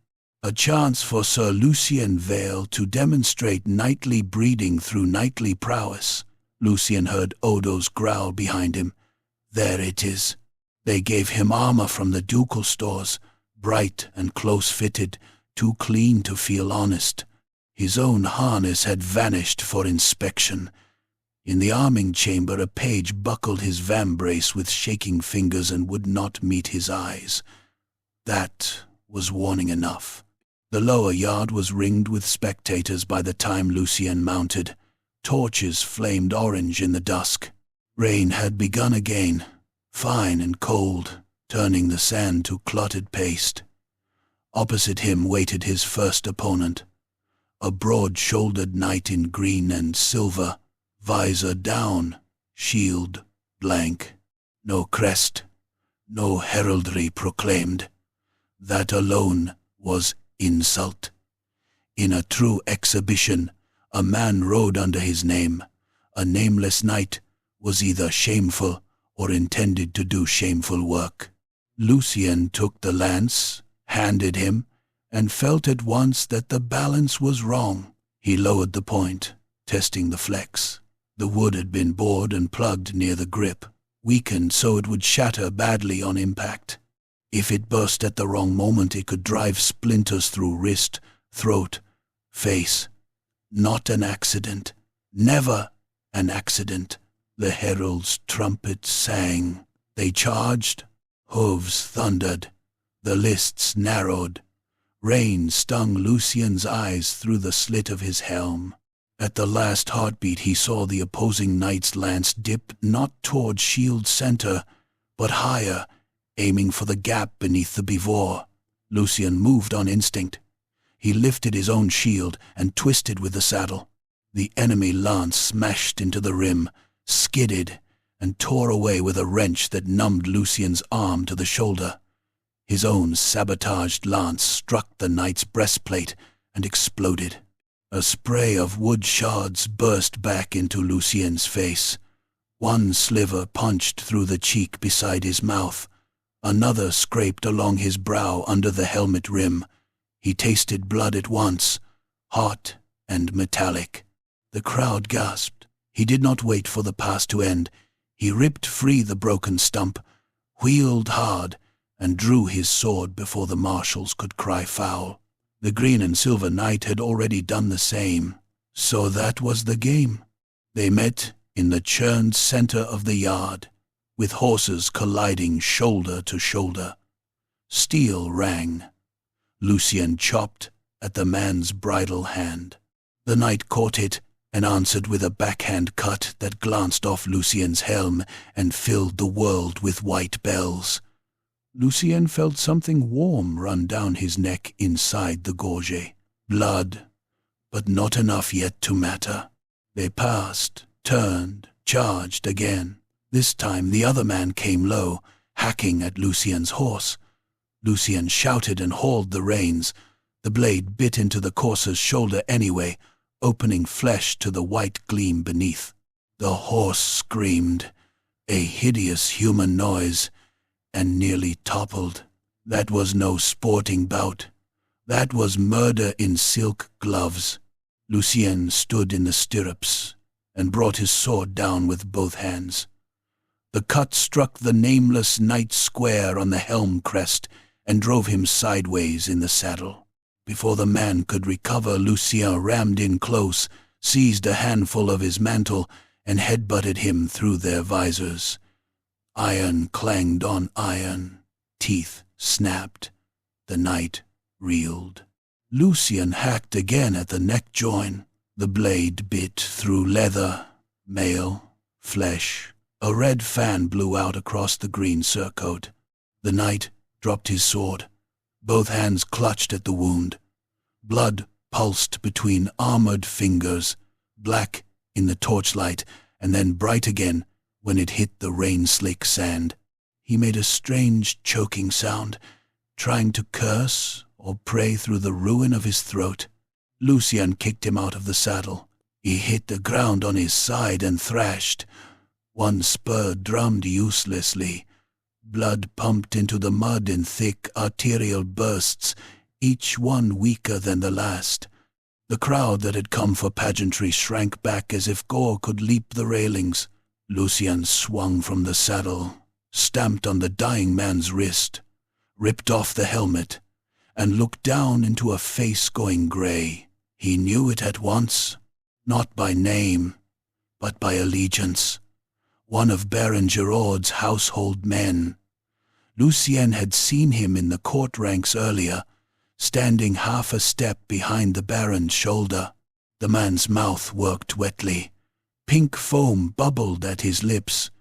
A chance for Sir Lucien Vale to demonstrate knightly breeding through knightly prowess. Lucien heard Odo's growl behind him. There it is. They gave him armor from the ducal stores, bright and close-fitted, too clean to feel honest. His own harness had vanished for inspection. In the arming chamber a page buckled his vambrace with shaking fingers and would not meet his eyes. That was warning enough. The lower yard was ringed with spectators by the time Lucien mounted. Torches flamed orange in the dusk. Rain had begun again, fine and cold, turning the sand to clotted paste. Opposite him waited his first opponent, a broad-shouldered knight in green and silver, visor down, shield blank. No crest, no heraldry proclaimed. That alone was insult. In a true exhibition, a man rode under his name. A nameless knight was either shameful or intended to do shameful work. Lucien took the lance, handed him, and felt at once that the balance was wrong. He lowered the point, testing the flex. The wood had been bored and plugged near the grip, weakened so it would shatter badly on impact. If it burst at the wrong moment, it could drive splinters through wrist, throat, face. Not an accident. Never an accident. The herald's trumpet sang. They charged. Hooves thundered. The lists narrowed. Rain stung Lucien's eyes through the slit of his helm. At the last heartbeat he saw the opposing knight's lance dip not toward shield center, but higher, aiming for the gap beneath the bivouac. Lucien moved on instinct. He lifted his own shield and twisted with the saddle. The enemy lance smashed into the rim, skidded, and tore away with a wrench that numbed Lucien's arm to the shoulder. His own sabotaged lance struck the knight's breastplate and exploded. A spray of wood shards burst back into Lucien's face. One sliver punched through the cheek beside his mouth. Another scraped along his brow under the helmet rim. He tasted blood at once, hot and metallic. The crowd gasped. He did not wait for the pass to end. He ripped free the broken stump, wheeled hard, and drew his sword before the marshals could cry foul. The green and silver knight had already done the same. So that was the game. They met in the churned center of the yard, with horses colliding shoulder to shoulder. Steel rang. Lucien chopped at the man's bridle hand. The knight caught it and answered with a backhand cut that glanced off Lucien's helm and filled the world with white bells. Lucien felt something warm run down his neck inside the gorget. Blood, but not enough yet to matter. They passed, turned, charged again. This time the other man came low, hacking at Lucien's horse. Lucien shouted and hauled the reins. The blade bit into the courser's shoulder anyway, opening flesh to the white gleam beneath. The horse screamed, a hideous human noise, and nearly toppled. That was no sporting bout. That was murder in silk gloves. Lucien stood in the stirrups and brought his sword down with both hands. The cut struck the nameless knight square on the helm crest and drove him sideways in the saddle. Before the man could recover, Lucien rammed in close, seized a handful of his mantle, and headbutted him through their visors. Iron clanged on iron. Teeth snapped. The knight reeled. Lucien hacked again at the neck join. The blade bit through leather, mail, flesh. A red fan blew out across the green surcoat. The knight dropped his sword. Both hands clutched at the wound. Blood pulsed between armored fingers, black in the torchlight, and then bright again when it hit the rain-slick sand. He made a strange choking sound, trying to curse or pray through the ruin of his throat. Lucien kicked him out of the saddle. He hit the ground on his side and thrashed. One spur drummed uselessly. Blood pumped into the mud in thick arterial bursts. each one weaker than the last. The crowd that had come for pageantry shrank back as if gore could leap the railings. Lucien swung from the saddle, stamped on the dying man's wrist, ripped off the helmet, and looked down into a face going grey. He knew it at once, not by name, but by allegiance. One of Baron Giraud's household men. Lucien had seen him in the court ranks earlier, standing half a step behind the Baron's shoulder. The man's mouth worked wetly. Pink foam bubbled at his lips.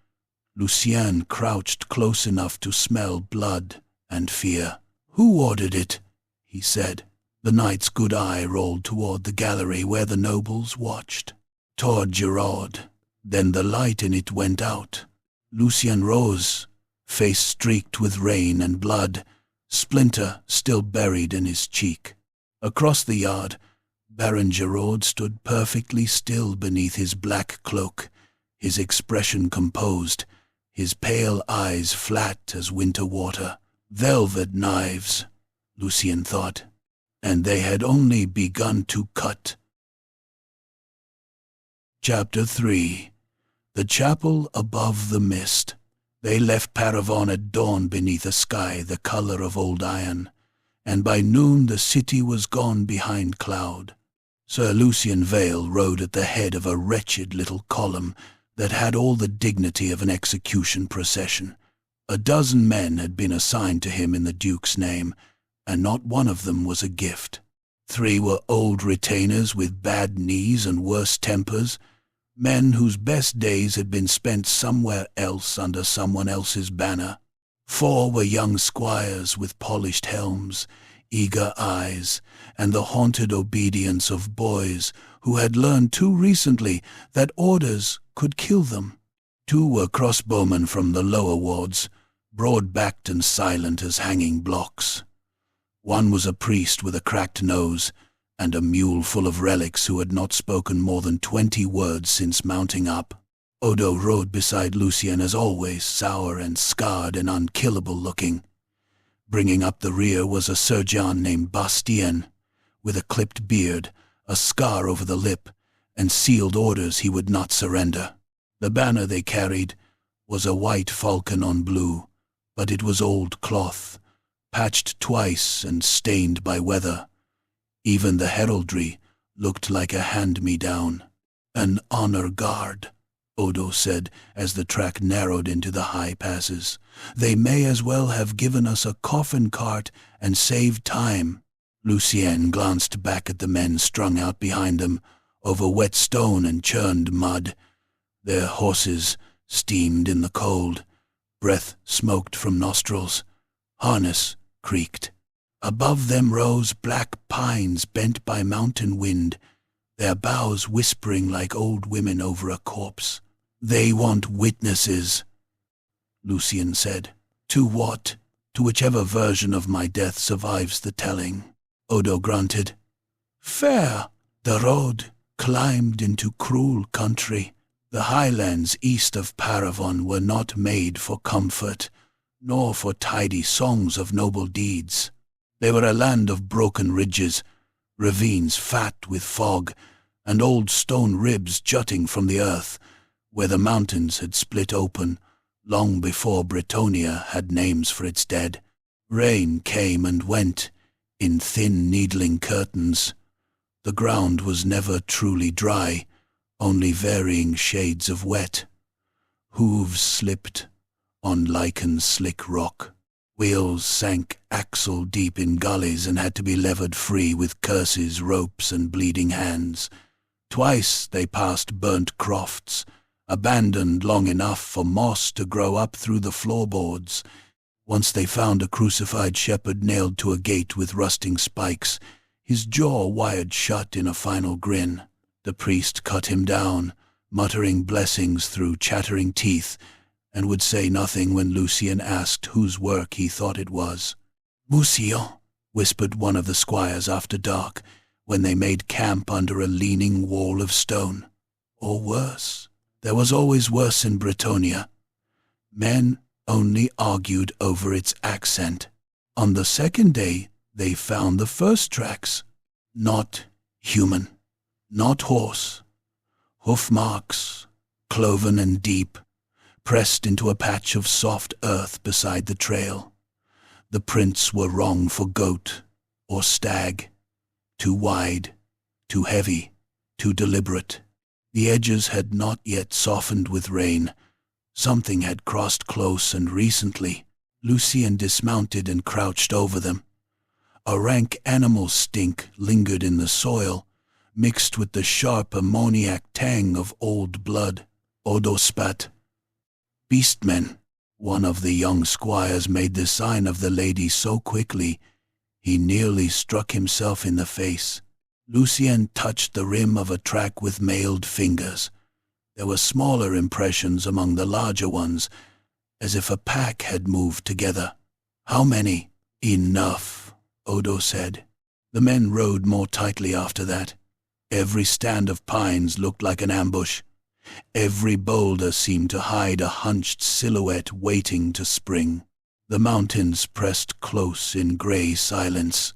Lucien crouched close enough to smell blood and fear. "Who ordered it?" he said. The knight's good eye rolled toward the gallery where the nobles watched. "Toward Giraud." Then the light in it went out. Lucien rose, face streaked with rain and blood, splinter still buried in his cheek. Across the yard, Baron Giraud stood perfectly still beneath his black cloak, his expression composed, his pale eyes flat as winter water. Velvet knives, Lucien thought, and they had only begun to cut. Chapter 3. The Chapel Above the Mist. They left Paravon at dawn beneath a sky the color of old iron, and by noon the city was gone behind cloud. Sir Lucien Vale rode at the head of a wretched little column that had all the dignity of an execution procession. 12 men had been assigned to him in the Duke's name, and not one of them was a gift. 3 were old retainers with bad knees and worse tempers, men whose best days had been spent somewhere else under someone else's banner. 4 were young squires with polished helms, eager eyes, and the haunted obedience of boys who had learned too recently that orders could kill them. 2 were crossbowmen from the lower wards, broad-backed and silent as hanging blocks. 1 was a priest with a cracked nose, and a mule full of relics who had not spoken more than 20 words since mounting up. Odo rode beside Lucien as always, sour and scarred and unkillable-looking. Bringing up the rear was a sergeant named Bastien, with a clipped beard, a scar over the lip, and sealed orders he would not surrender. The banner they carried was a white falcon on blue, but it was old cloth, patched twice and stained by weather. Even the heraldry looked like a hand-me-down. "An honor guard," Odo said as the track narrowed into the high passes. "They may as well have given us a coffin cart and saved time." Lucien glanced back at the men strung out behind them, over wet stone and churned mud. Their horses steamed in the cold. Breath smoked from nostrils. Harness creaked. Above them rose black pines bent by mountain wind, their boughs whispering like old women over a corpse. "They want witnesses," Lucien said. "To what? To whichever version of my death survives the telling," Odo grunted. "Fair." The road climbed into cruel country. The highlands east of Paravon were not made for comfort, nor for tidy songs of noble deeds. They were a land of broken ridges, ravines fat with fog, and old stone ribs jutting from the earth, where the mountains had split open long before Bretonnia had names for its dead. Rain came and went in thin needling curtains. The ground was never truly dry, only varying shades of wet. Hooves slipped on lichen-slick rock. Wheels sank axle-deep in gullies and had to be levered free with curses, ropes, and bleeding hands. Twice they passed burnt crofts, abandoned long enough for moss to grow up through the floorboards. Once they found a crucified shepherd nailed to a gate with rusting spikes, his jaw wired shut in a final grin. The priest cut him down, muttering blessings through chattering teeth, and would say nothing when Lucien asked whose work he thought it was. "Mousillon," whispered one of the squires after dark, when they made camp under a leaning wall of stone. Or worse. There was always worse in Bretonnia. Men only argued over its accent. On the second day, They found the first tracks. Not human, not horse. Hoof marks, cloven and deep, pressed into a patch of soft earth beside the trail. The prints were wrong for goat or stag. Too wide, too heavy, too deliberate. The edges had not yet softened with rain. Something had crossed close and recently. Lucien dismounted and crouched over them. A rank animal stink lingered in the soil, mixed with the sharp ammoniac tang of old blood. Odo spat. Beastmen. One of the young squires made the sign of the lady so quickly he nearly struck himself in the face. Lucien touched the rim of a track with mailed fingers. There were smaller impressions among the larger ones, as if a pack had moved together. How many? Enough, Odo said. The men rode more tightly after that. Every stand of pines looked like an ambush. Every boulder seemed to hide a hunched silhouette waiting to spring. The mountains pressed close in gray silence,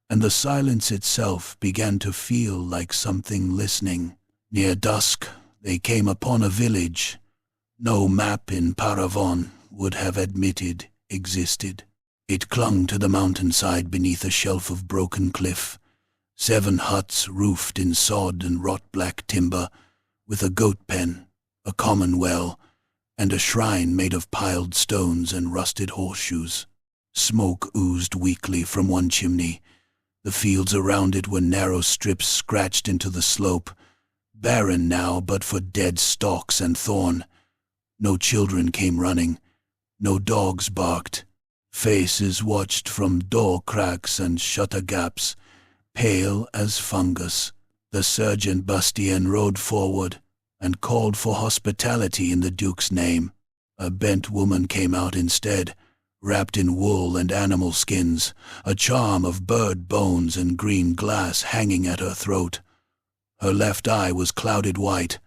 and the silence itself began to feel like something listening. Near dusk, they came upon a village no map in Paravon would have admitted existed. It clung to the mountainside beneath a shelf of broken cliff. 7 huts roofed in sod and rot black timber, with a goat pen, a common well, and a shrine made of piled stones and rusted horseshoes. Smoke oozed weakly from one chimney. The fields around it were narrow strips scratched into the slope, barren now but for dead stalks and thorn. No children came running. No dogs barked. Faces watched from door cracks and shutter gaps, pale as fungus. The Sergeant Bastien rode forward and called for hospitality in the Duke's name. A bent woman came out instead, wrapped in wool and animal skins, a charm of bird bones and green glass hanging at her throat. Her left eye was clouded white,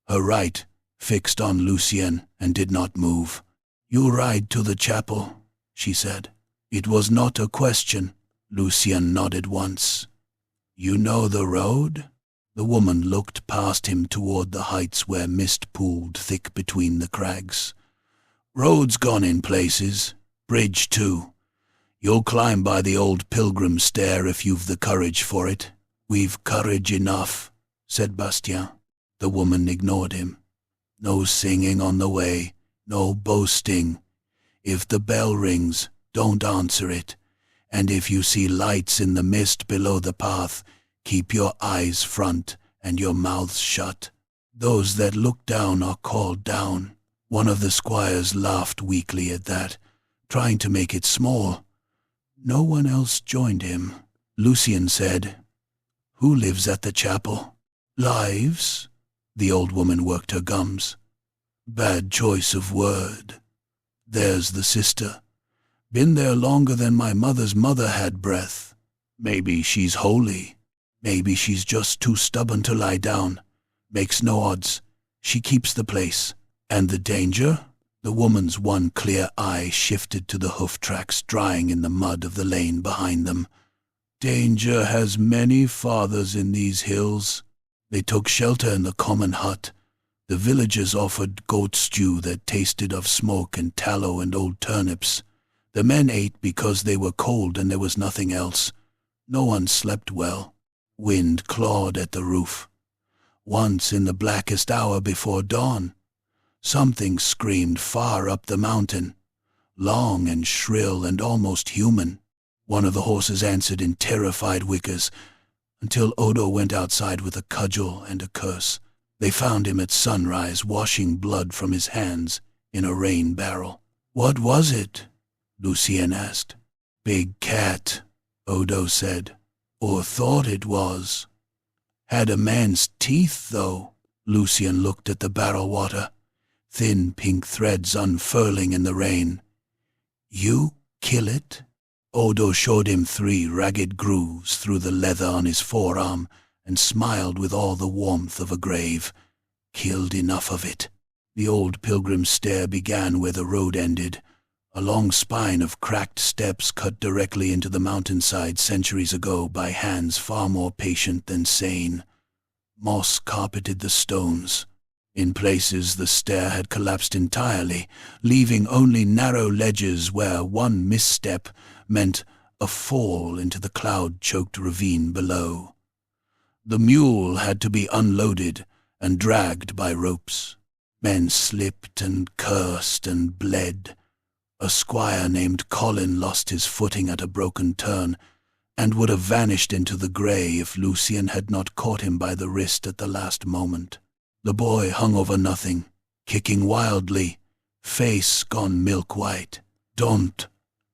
her right fixed on Lucien and did not move. "You ride to the chapel," she said. It was not a question. Lucien nodded once. "You know the road?" The woman looked past him toward the heights where mist pooled thick between the crags. "Road's gone in places. Bridge, too. You'll climb by the old pilgrim stair if you've the courage for it." "We've courage enough," said Bastien. The woman ignored him. "No singing on the way, no boasting. If the bell rings, don't answer it. And if you see lights in the mist below the path, keep your eyes front and your mouths shut. Those that look down are called down." One of the squires laughed weakly at that, trying to make it small. No one else joined him. Lucien said, "Who lives at the chapel?" "Lives?" The old woman worked her gums. "Bad choice of word. There's the sister. Been there longer than my mother's mother had breath. Maybe she's holy. Maybe she's just too stubborn to lie down. Makes no odds. She keeps the place. And the danger?" The woman's one clear eye shifted to the hoof tracks drying in the mud of the lane behind them. "Danger has many fathers in these hills." They took shelter in the common hut. The villagers offered goat stew that tasted of smoke and tallow and old turnips. The men ate because they were cold and there was nothing else. No one slept well. Wind clawed at the roof. Once in the blackest hour before dawn, something screamed far up the mountain, long and shrill and almost human. One of the horses answered in terrified whickers, until Odo went outside with a cudgel and a curse. They found him at sunrise washing blood from his hands in a rain barrel. "What was it?" Lucien asked. "Big cat," Odo said. "Or thought it was. Had a man's teeth, though." Lucien looked at the barrel water, thin pink threads unfurling in the rain. "You kill it?" Odo showed him 3 ragged grooves through the leather on his forearm and smiled with all the warmth of a grave. "Killed enough of it." The old pilgrim stair began where the road ended, a long spine of cracked steps cut directly into the mountainside centuries ago by hands far more patient than sane. Moss carpeted the stones. In places the stair had collapsed entirely, leaving only narrow ledges where one misstep meant a fall into the cloud-choked ravine below. The mule had to be unloaded and dragged by ropes. Men slipped and cursed and bled. A squire named Colin lost his footing at a broken turn, and would have vanished into the grey if Lucian had not caught him by the wrist at the last moment. The boy hung over nothing, kicking wildly, face gone milk-white. "Don't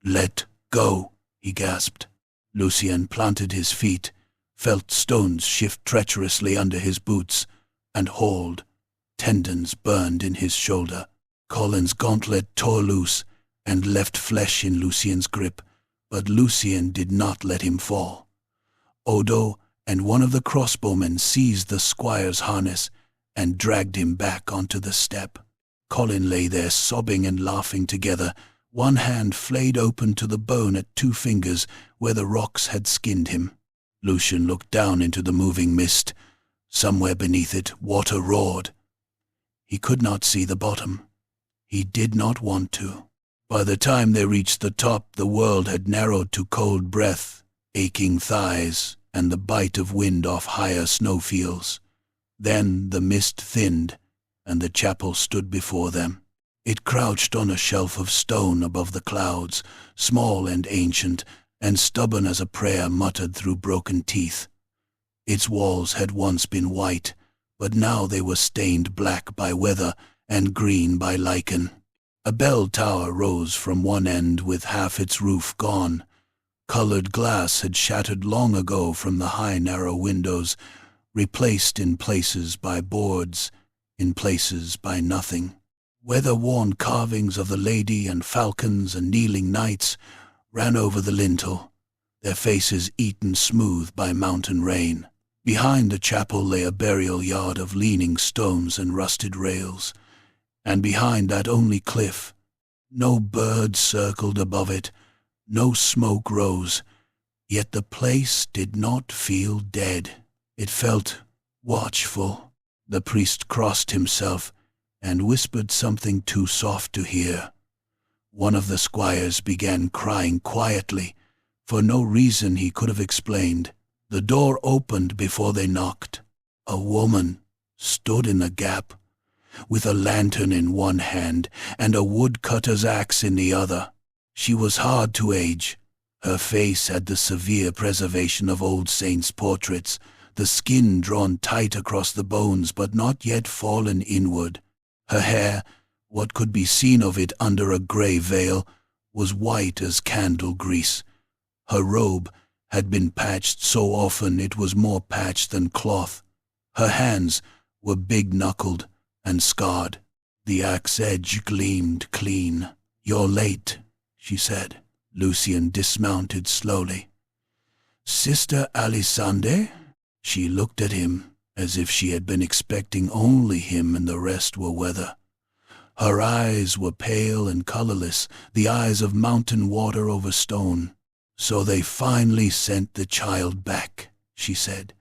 let go," he gasped. Lucian planted his feet, felt stones shift treacherously under his boots, and hauled. Tendons burned in his shoulder. Colin's gauntlet tore loose and left flesh in Lucian's grip, but Lucian did not let him fall. Odo and one of the crossbowmen seized the squire's harness and dragged him back onto the step. Colin lay there sobbing and laughing together, one hand flayed open to the bone at 2 fingers where the rocks had skinned him. Lucian looked down into the moving mist. Somewhere beneath it, water roared. He could not see the bottom. He did not want to. By the time they reached the top, the world had narrowed to cold breath, aching thighs, and the bite of wind off higher snowfields. Then the mist thinned, and the chapel stood before them. It crouched on a shelf of stone above the clouds, small and ancient, and stubborn as a prayer muttered through broken teeth. Its walls had once been white, but now they were stained black by weather and green by lichen. A bell tower rose from one end with half its roof gone. Colored glass had shattered long ago from the high narrow windows, replaced in places by boards, in places by nothing. Weather-worn carvings of the lady and falcons and kneeling knights ran over the lintel, their faces eaten smooth by mountain rain. Behind the chapel lay a burial yard of leaning stones and rusted rails, and behind that only cliff. No bird circled above it, no smoke rose, yet the place did not feel dead. It felt watchful. The priest crossed himself and whispered something too soft to hear. One of the squires began crying quietly, for no reason he could have explained. The door opened before they knocked. A woman stood in the gap, with a lantern in one hand and a woodcutter's axe in the other. She was hard to age. Her face had the severe preservation of old saints' portraits, the skin drawn tight across the bones but not yet fallen inward. Her hair, what could be seen of it under a grey veil, was white as candle grease. Her robe had been patched so often it was more patch than cloth. Her hands were big-knuckled and scarred. The axe edge gleamed clean. "You're late," she said. Lucian dismounted slowly. "Sister Alisande?" She looked at him as if she had been expecting only him and the rest were weather. Her eyes were pale and colorless, the eyes of mountain water over stone. "So they finally sent the child back," she said,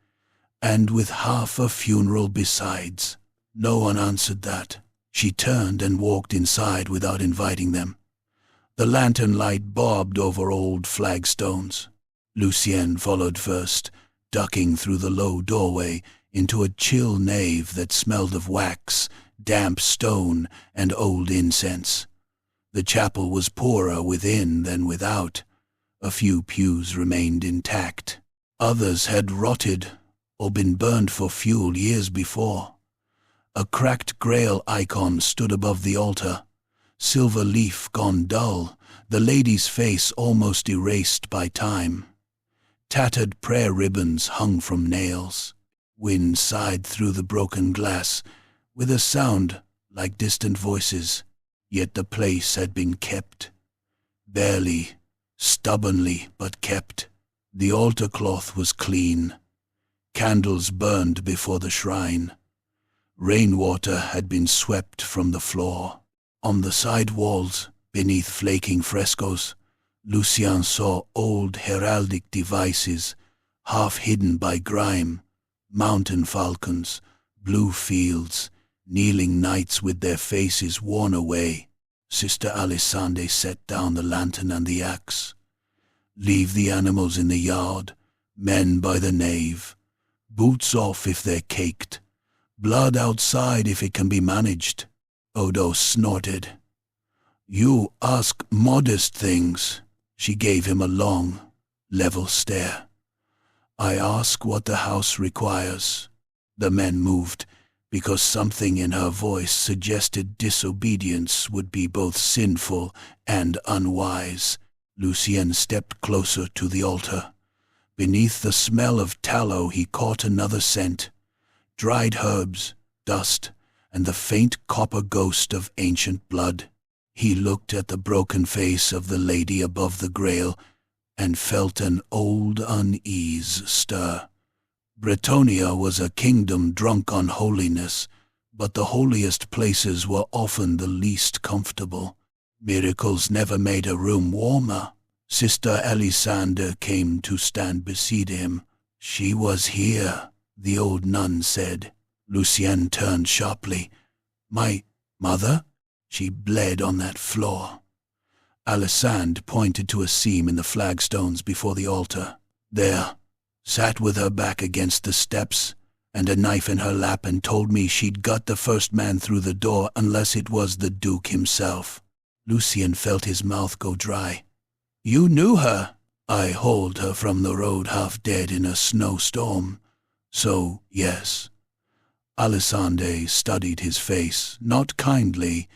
"and with half a funeral besides." No one answered that. She turned and walked inside without inviting them. The lantern light bobbed over old flagstones. Lucien followed first, ducking through the low doorway into a chill nave that smelled of wax, damp stone, and old incense. The chapel was poorer within than without. A few pews remained intact. Others had rotted or been burned for fuel years before. A cracked grail icon stood above the altar, silver leaf gone dull, the lady's face almost erased by time. Tattered prayer ribbons hung from nails. Wind sighed through the broken glass, with a sound like distant voices, yet the place had been kept. Barely, stubbornly, but kept. The altar cloth was clean. Candles burned before the shrine. Rainwater had been swept from the floor. On the side walls, Beneath flaking frescoes, Lucien saw old heraldic devices, half hidden by grime, mountain falcons, blue fields, kneeling knights with their faces worn away. Sister Alessandre set down the lantern and the axe. Leave the animals in the yard, men by the nave. Boots off if they're caked. Blood outside if it can be managed. Odo snorted. You ask modest things. She gave him a long, level stare. I ask what the house requires. The men moved, because something in her voice suggested disobedience would be both sinful and unwise. Lucien stepped closer to the altar. Beneath the smell of tallow he caught another scent. Dried herbs, dust, and the faint copper ghost of ancient blood. He looked at the broken face of the lady above the grail and felt an old unease stir. Bretonnia was a kingdom drunk on holiness, but the holiest places were often the least comfortable. Miracles never made a room warmer. Sister Elisande came to stand beside him. She was here, the old nun said. Lucien turned sharply. My mother? She bled on that floor. Alessandre pointed to a seam in the flagstones before the altar. There, sat with her back against the steps and a knife in her lap and told me she'd got the first man through the door unless it was the Duke himself. Lucien felt his mouth go dry. You knew her? I hauled her from the road half dead in a snowstorm. So, yes. Alessandre studied his face, not kindly,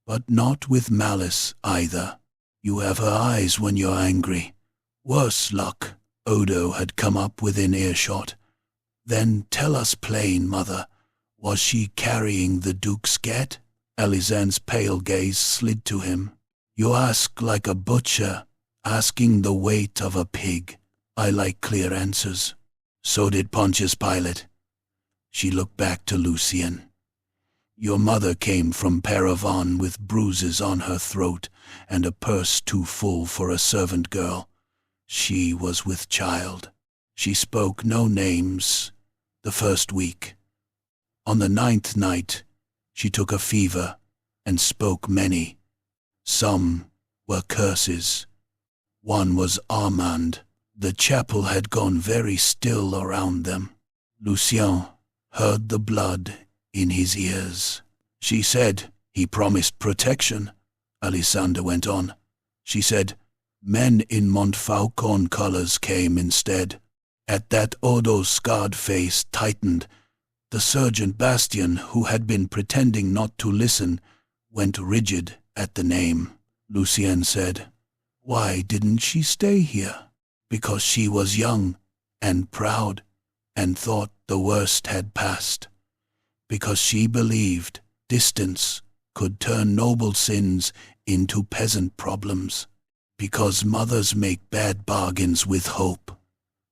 but not with malice either. You have her eyes when you're angry. Worse luck. Odo had come up within earshot. Then tell us plain, mother, was she carrying the Duke's get? Elisande's pale gaze slid to him. You ask like a butcher, asking the weight of a pig. I like clear answers. So did Pontius Pilate. She looked back to Lucien. Your mother came from Paravon with bruises on her throat and a purse too full for a servant girl. She was with child. She spoke no names the first week. On the 9th night, she took a fever and spoke many. Some were curses. One was Armand. The chapel had gone very still around them. Lucien heard the blood in his ears. She said he promised protection, Alessandre went on. She said men in Montfaucon colors came instead. At that Odo's scarred face tightened. The Sergeant Bastien, who had been pretending not to listen, went rigid at the name. Lucien said, Why didn't she stay here? Because she was young and proud and thought the worst had passed. Because she believed distance could turn noble sins into peasant problems. Because mothers make bad bargains with hope.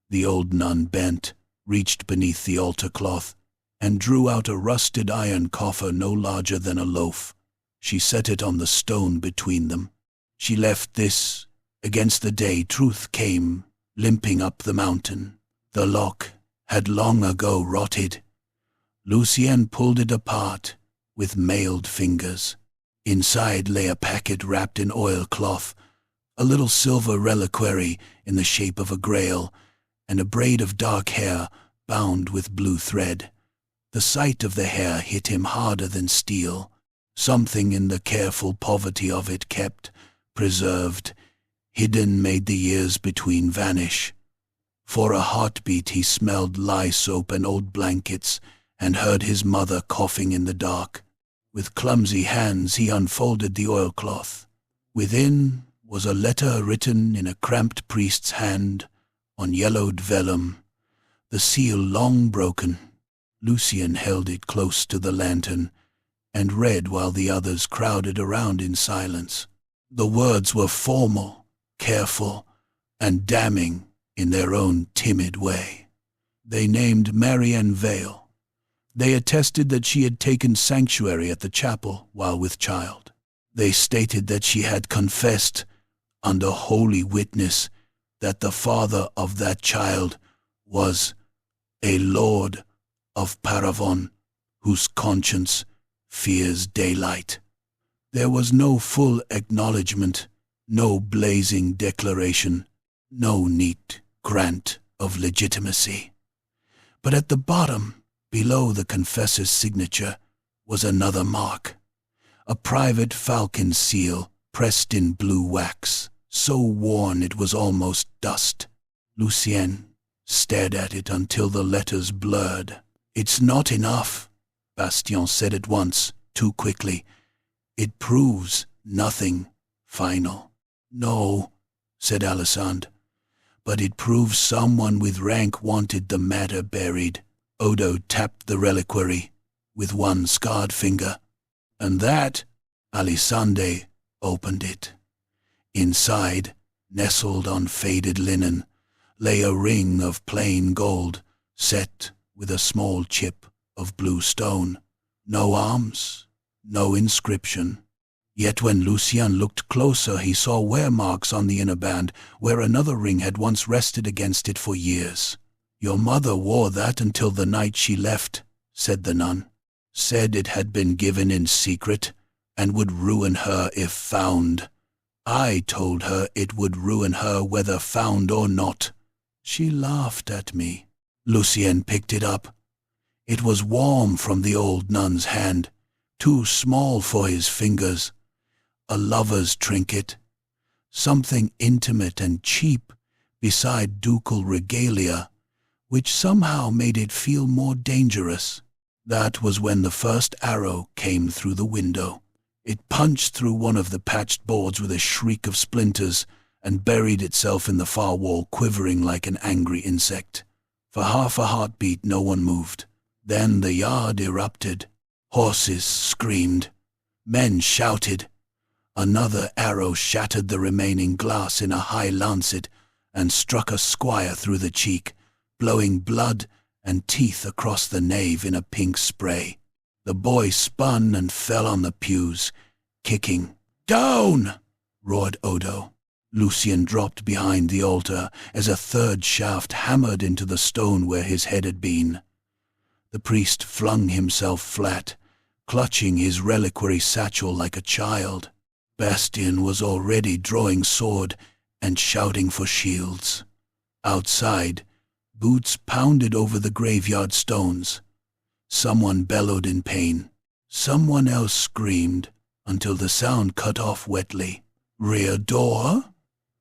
The old nun bent, reached beneath the altar cloth, and drew out a rusted iron coffer no larger than a loaf. She set it on the stone between them. She left this against the day truth came, limping up the mountain. The lock had long ago rotted. Lucien pulled it apart with mailed fingers. Inside lay a packet wrapped in oilcloth, a little silver reliquary in the shape of a grail, and a braid of dark hair bound with blue thread. The sight of the hair hit him harder than steel. Something in the careful poverty of it kept, preserved, hidden made the years between vanish. For a heartbeat he smelled lye soap and old blankets, and heard his mother coughing in the dark. With clumsy hands he unfolded the oilcloth. Within was a letter written in a cramped priest's hand, on yellowed vellum, the seal long broken. Lucien held it close to the lantern, and read while the others crowded around in silence. The words were formal, careful, and damning in their own timid way. They named Marianne Vale. They attested that she had taken sanctuary at the chapel while with child. They stated that she had confessed, under holy witness, that the father of that child was a lord of Paravon, whose conscience fears daylight. There was no full acknowledgment, no blazing declaration, no neat grant of legitimacy. But at the bottom, below the confessor's signature, was another mark, a private Falcon seal pressed in blue wax, so worn it was almost dust. Lucien stared at it until the letters blurred. "It's not enough," Bastien said at once, too quickly. "It proves nothing final." "No," said Alisande, "but it proves someone with rank wanted the matter buried." Odo tapped the reliquary with one scarred finger. "And that," Alisande opened it. Inside, nestled on faded linen, lay a ring of plain gold, set with a small chip of blue stone. No arms, no inscription. Yet when Lucien looked closer, he saw wear marks on the inner band, where another ring had once rested against it for years. "Your mother wore that until the night she left," said the nun. "Said it had been given in secret, and would ruin her if found. I told her it would ruin her whether found or not. She laughed at me." Lucien picked it up. It was warm from the old nun's hand, too small for his fingers. A lover's trinket, something intimate and cheap beside ducal regalia, which somehow made it feel more dangerous. That was when the first arrow came through the window. It punched through one of the patched boards with a shriek of splinters and buried itself in the far wall, quivering like an angry insect. For half a heartbeat no one moved. Then the yard erupted. Horses screamed. Men shouted. Another arrow shattered the remaining glass in a high lancet and struck a squire through the cheek, blowing blood and teeth across the nave in a pink spray. The boy spun and fell on the pews, kicking. "Down!" roared Odo. Lucien dropped behind the altar as a third shaft hammered into the stone where his head had been. The priest flung himself flat, clutching his reliquary satchel like a child. Bastien was already drawing sword and shouting for shields. Outside, boots pounded over the graveyard stones. Someone bellowed in pain. Someone else screamed until the sound cut off wetly. "Rear door?"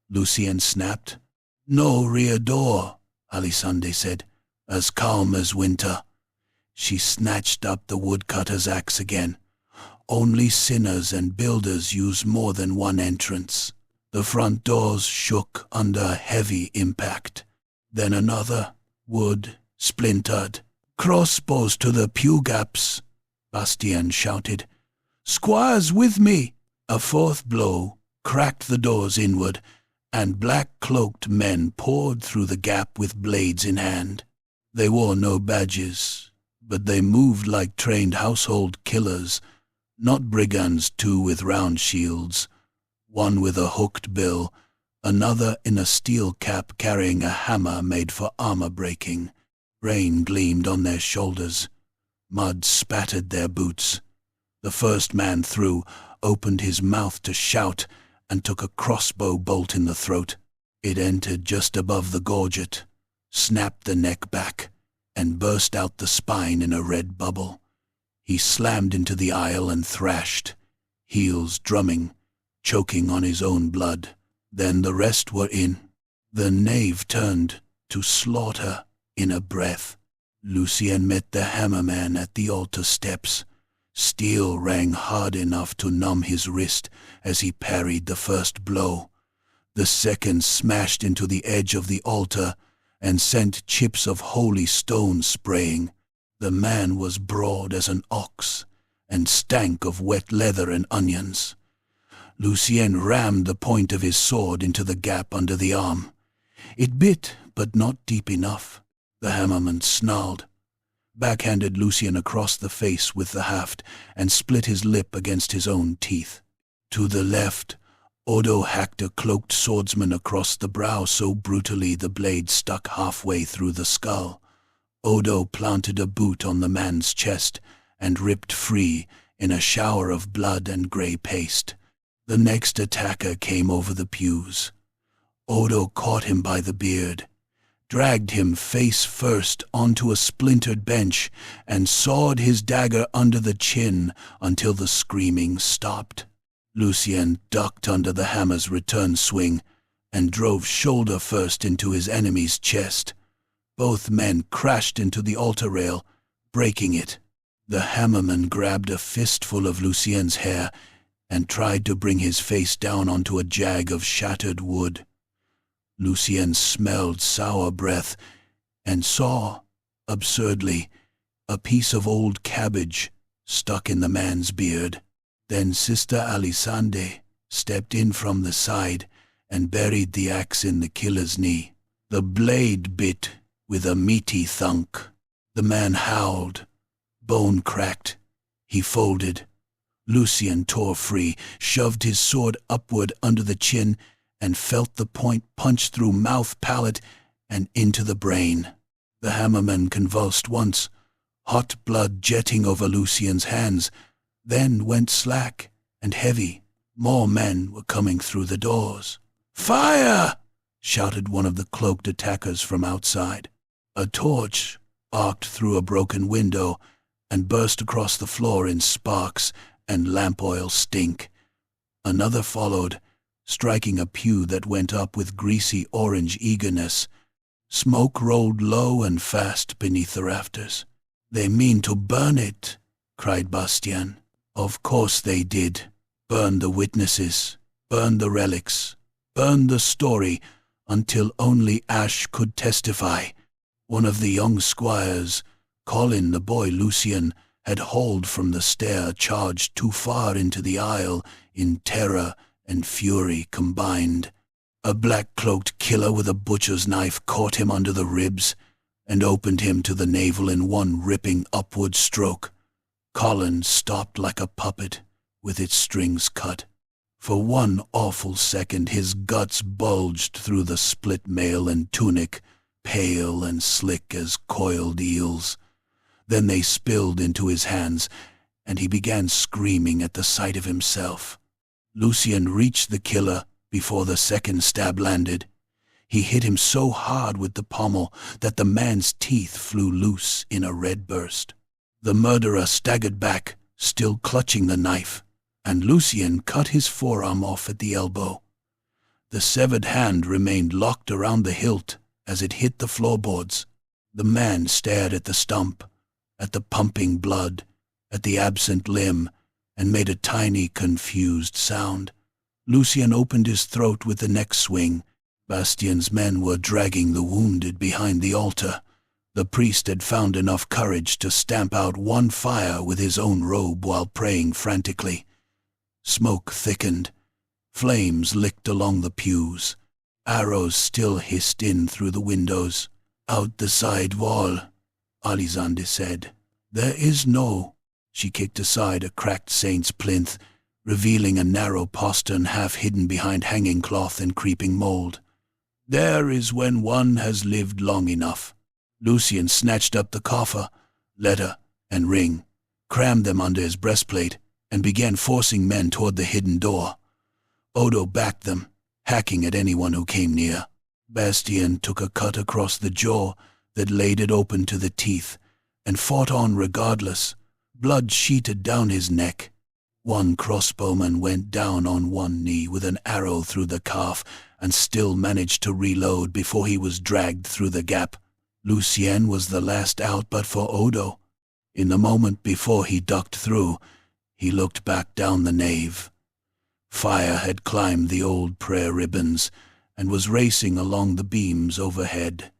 Lucien snapped. "No rear door," Alisande said, as calm as winter. She snatched up the woodcutter's axe again. "Only sinners and builders use more than one entrance." The front doors shook under heavy impact. Then another, wood, splintered. "Crossbows to the pew gaps," Bastien shouted. "Squires with me!" A fourth blow cracked the doors inward, and black-cloaked men poured through the gap with blades in hand. They wore no badges, but they moved like trained household killers, not brigands, two with round shields, one with a hooked bill, another in a steel cap carrying a hammer made for armor breaking. Rain gleamed on their shoulders. Mud spattered their boots. The first man through opened his mouth to shout and took a crossbow bolt in the throat. It entered just above the gorget, snapped the neck back, and burst out the spine in a red bubble. He slammed into the aisle and thrashed, heels drumming, choking on his own blood. Then the rest were in. The nave turned to slaughter in a breath. Lucien met the hammerman at the altar steps. Steel rang hard enough to numb his wrist as he parried the first blow. The second smashed into the edge of the altar and sent chips of holy stone spraying. The man was broad as an ox and stank of wet leather and onions. Lucien rammed the point of his sword into the gap under the arm. It bit, but not deep enough. The hammerman snarled, backhanded Lucien across the face with the haft, and split his lip against his own teeth. To the left, Odo hacked a cloaked swordsman across the brow so brutally the blade stuck halfway through the skull. Odo planted a boot on the man's chest and ripped free in a shower of blood and grey paste. The next attacker came over the pews. Odo caught him by the beard, dragged him face first onto a splintered bench, and sawed his dagger under the chin until the screaming stopped. Lucien ducked under the hammer's return swing and drove shoulder first into his enemy's chest. Both men crashed into the altar rail, breaking it. The hammerman grabbed a fistful of Lucien's hair and tried to bring his face down onto a jag of shattered wood. Lucien smelled sour breath and saw, absurdly, a piece of old cabbage stuck in the man's beard. Then Sister Alisande stepped in from the side and buried the axe in the killer's knee. The blade bit with a meaty thunk. The man howled. Bone cracked. He folded. Lucien tore free, shoved his sword upward under the chin, and felt the point punch through mouth, palate, and into the brain. The hammerman convulsed once, hot blood jetting over Lucien's hands, then went slack and heavy. More men were coming through the doors. "Fire!" shouted one of the cloaked attackers from outside. A torch arced through a broken window and burst across the floor in sparks and lamp oil stink. Another followed, striking a pew that went up with greasy orange eagerness. Smoke rolled low and fast beneath the rafters. "They mean to burn it," cried Bastien. "Of course they did. Burn the witnesses, burn the relics, burn the story, until only ash could testify." One of the young squires, Colin the boy Lucien, had hauled from the stair, charged too far into the aisle in terror and fury combined. A black-cloaked killer with a butcher's knife caught him under the ribs and opened him to the navel in one ripping upward stroke. Colin stopped like a puppet with its strings cut. For one awful second his guts bulged through the split mail and tunic, pale and slick as coiled eels. Then they spilled into his hands, and he began screaming at the sight of himself. Lucien reached the killer before the second stab landed. He hit him so hard with the pommel that the man's teeth flew loose in a red burst. The murderer staggered back, still clutching the knife, and Lucien cut his forearm off at the elbow. The severed hand remained locked around the hilt as it hit the floorboards. The man stared at the stump, at the pumping blood, at the absent limb, and made a tiny, confused sound. Lucien opened his throat with the next swing. Bastien's men were dragging the wounded behind the altar. The priest had found enough courage to stamp out one fire with his own robe while praying frantically. Smoke thickened. Flames licked along the pews. Arrows still hissed in through the windows. "Out the side wall," Alisande said. "There is no—" She kicked aside a cracked saint's plinth, revealing a narrow postern half hidden behind hanging cloth and creeping mold. "There is when one has lived long enough." Lucien snatched up the coffer, letter, and ring, crammed them under his breastplate, and began forcing men toward the hidden door. Odo backed them, hacking at anyone who came near. Bastien took a cut across the jaw that laid it open to the teeth, and fought on regardless. Blood sheeted down his neck. One crossbowman went down on one knee with an arrow through the calf and still managed to reload before he was dragged through the gap. Lucien was the last out but for Odo. In the moment before he ducked through, he looked back down the nave. Fire had climbed the old prayer ribbons and was racing along the beams overhead.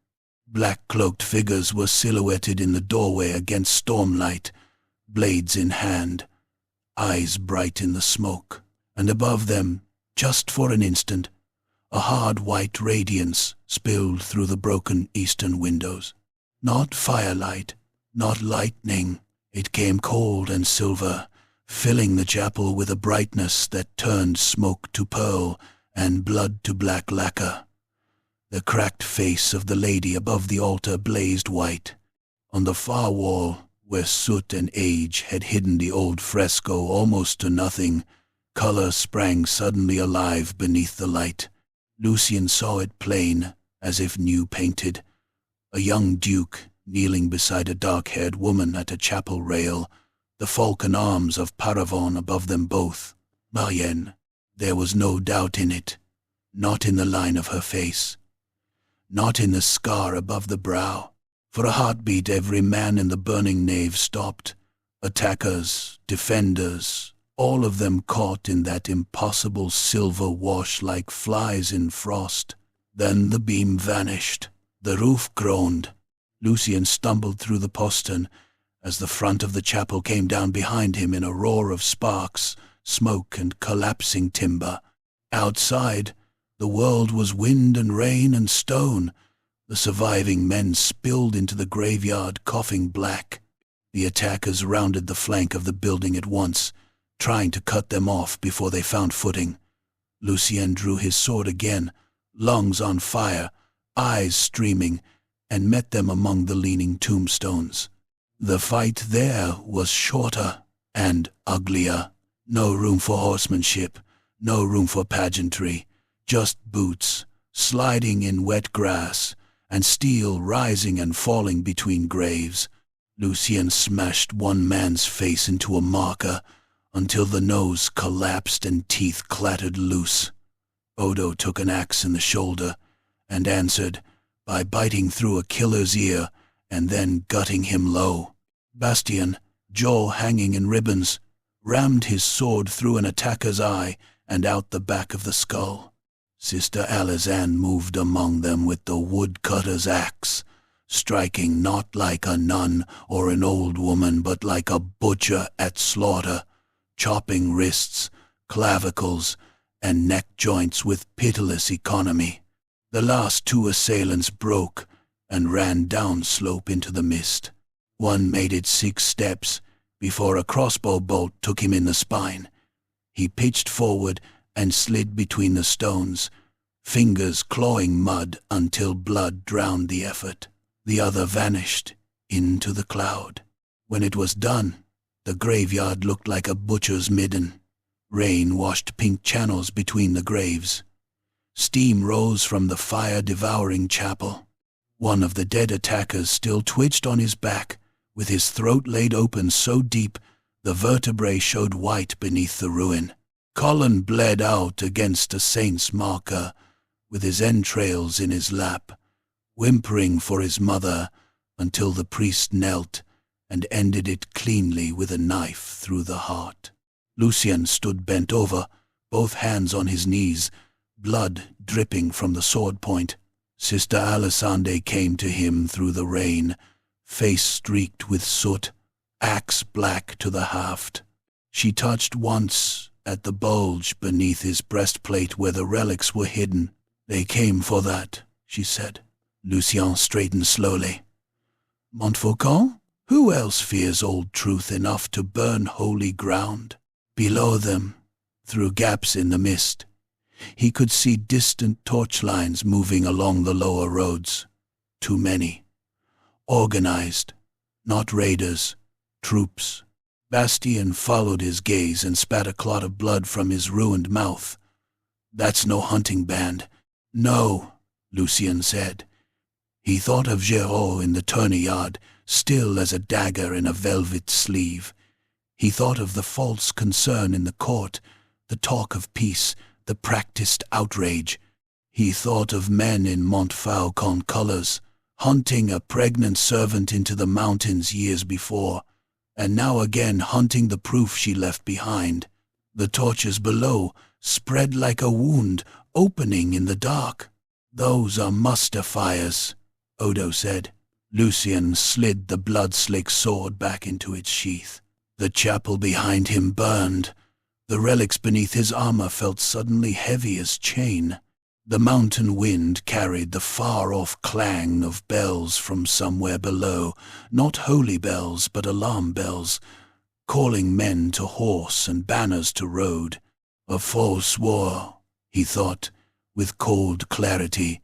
Black-cloaked figures were silhouetted in the doorway against stormlight, blades in hand, eyes bright in the smoke, and above them, just for an instant, a hard white radiance spilled through the broken eastern windows. Not firelight, not lightning. It came cold and silver, filling the chapel with a brightness that turned smoke to pearl and blood to black lacquer. The cracked face of the lady above the altar blazed white. On the far wall, where soot and age had hidden the old fresco almost to nothing, color sprang suddenly alive beneath the light. Lucien saw it plain, as if new painted. A young duke kneeling beside a dark-haired woman at a chapel rail, the falcon arms of Paravon above them both. Marianne, there was no doubt in it, not in the line of her face, not in the scar above the brow. For a heartbeat every man in the burning nave stopped. Attackers, defenders, all of them caught in that impossible silver wash like flies in frost. Then the beam vanished. The roof groaned. Lucien stumbled through the postern as the front of the chapel came down behind him in a roar of sparks, smoke, and collapsing timber. Outside, the world was wind and rain and stone. The surviving men spilled into the graveyard, coughing black. The attackers rounded the flank of the building at once, trying to cut them off before they found footing. Lucien drew his sword again, lungs on fire, eyes streaming, and met them among the leaning tombstones. The fight there was shorter and uglier. No room for horsemanship, no room for pageantry, just boots, sliding in wet grass, and steel rising and falling between graves. Lucien smashed one man's face into a marker until the nose collapsed and teeth clattered loose. Odo took an axe in the shoulder and answered by biting through a killer's ear and then gutting him low. Bastien, jaw hanging in ribbons, rammed his sword through an attacker's eye and out the back of the skull. Sister Alazanne moved among them with the woodcutter's axe, striking not like a nun or an old woman, but like a butcher at slaughter, chopping wrists, clavicles, and neck joints with pitiless economy. The last two assailants broke and ran down slope into the mist. One made it 6 steps before a crossbow bolt took him in the spine. He pitched forward and slid between the stones, fingers clawing mud until blood drowned the effort. The other vanished into the cloud. When it was done, the graveyard looked like a butcher's midden. Rain washed pink channels between the graves. Steam rose from the fire-devouring chapel. One of the dead attackers still twitched on his back, with his throat laid open so deep the vertebrae showed white beneath the ruin. Colin bled out against a saint's marker, with his entrails in his lap, whimpering for his mother until the priest knelt and ended it cleanly with a knife through the heart. Lucien stood bent over, both hands on his knees, blood dripping from the sword point. Sister Alessandre came to him through the rain, face streaked with soot, axe black to the haft. She touched once at the bulge beneath his breastplate where the relics were hidden. "They came for that," she said. Lucien straightened slowly. "Montfaucon? Who else fears old truth enough to burn holy ground?" Below them, through gaps in the mist, he could see distant torch lines moving along the lower roads. Too many. Organized, not raiders, troops. Bastien followed his gaze and spat a clot of blood from his ruined mouth. "That's no hunting band." "No," Lucien said. He thought of Géraud in the tourney-yard, still as a dagger in a velvet sleeve. He thought of the false concern in the court, the talk of peace, the practiced outrage. He thought of men in Montfaucon colors, hunting a pregnant servant into the mountains years before, and now again hunting the proof she left behind. The torches below spread like a wound, opening in the dark. "Those are muster fires," Odo said. Lucien slid the blood-slick sword back into its sheath. The chapel behind him burned. The relics beneath his armor felt suddenly heavy as chain. The mountain wind carried the far-off clang of bells from somewhere below, not holy bells but alarm bells, calling men to horse and banners to road. A false war, he thought, with cold clarity.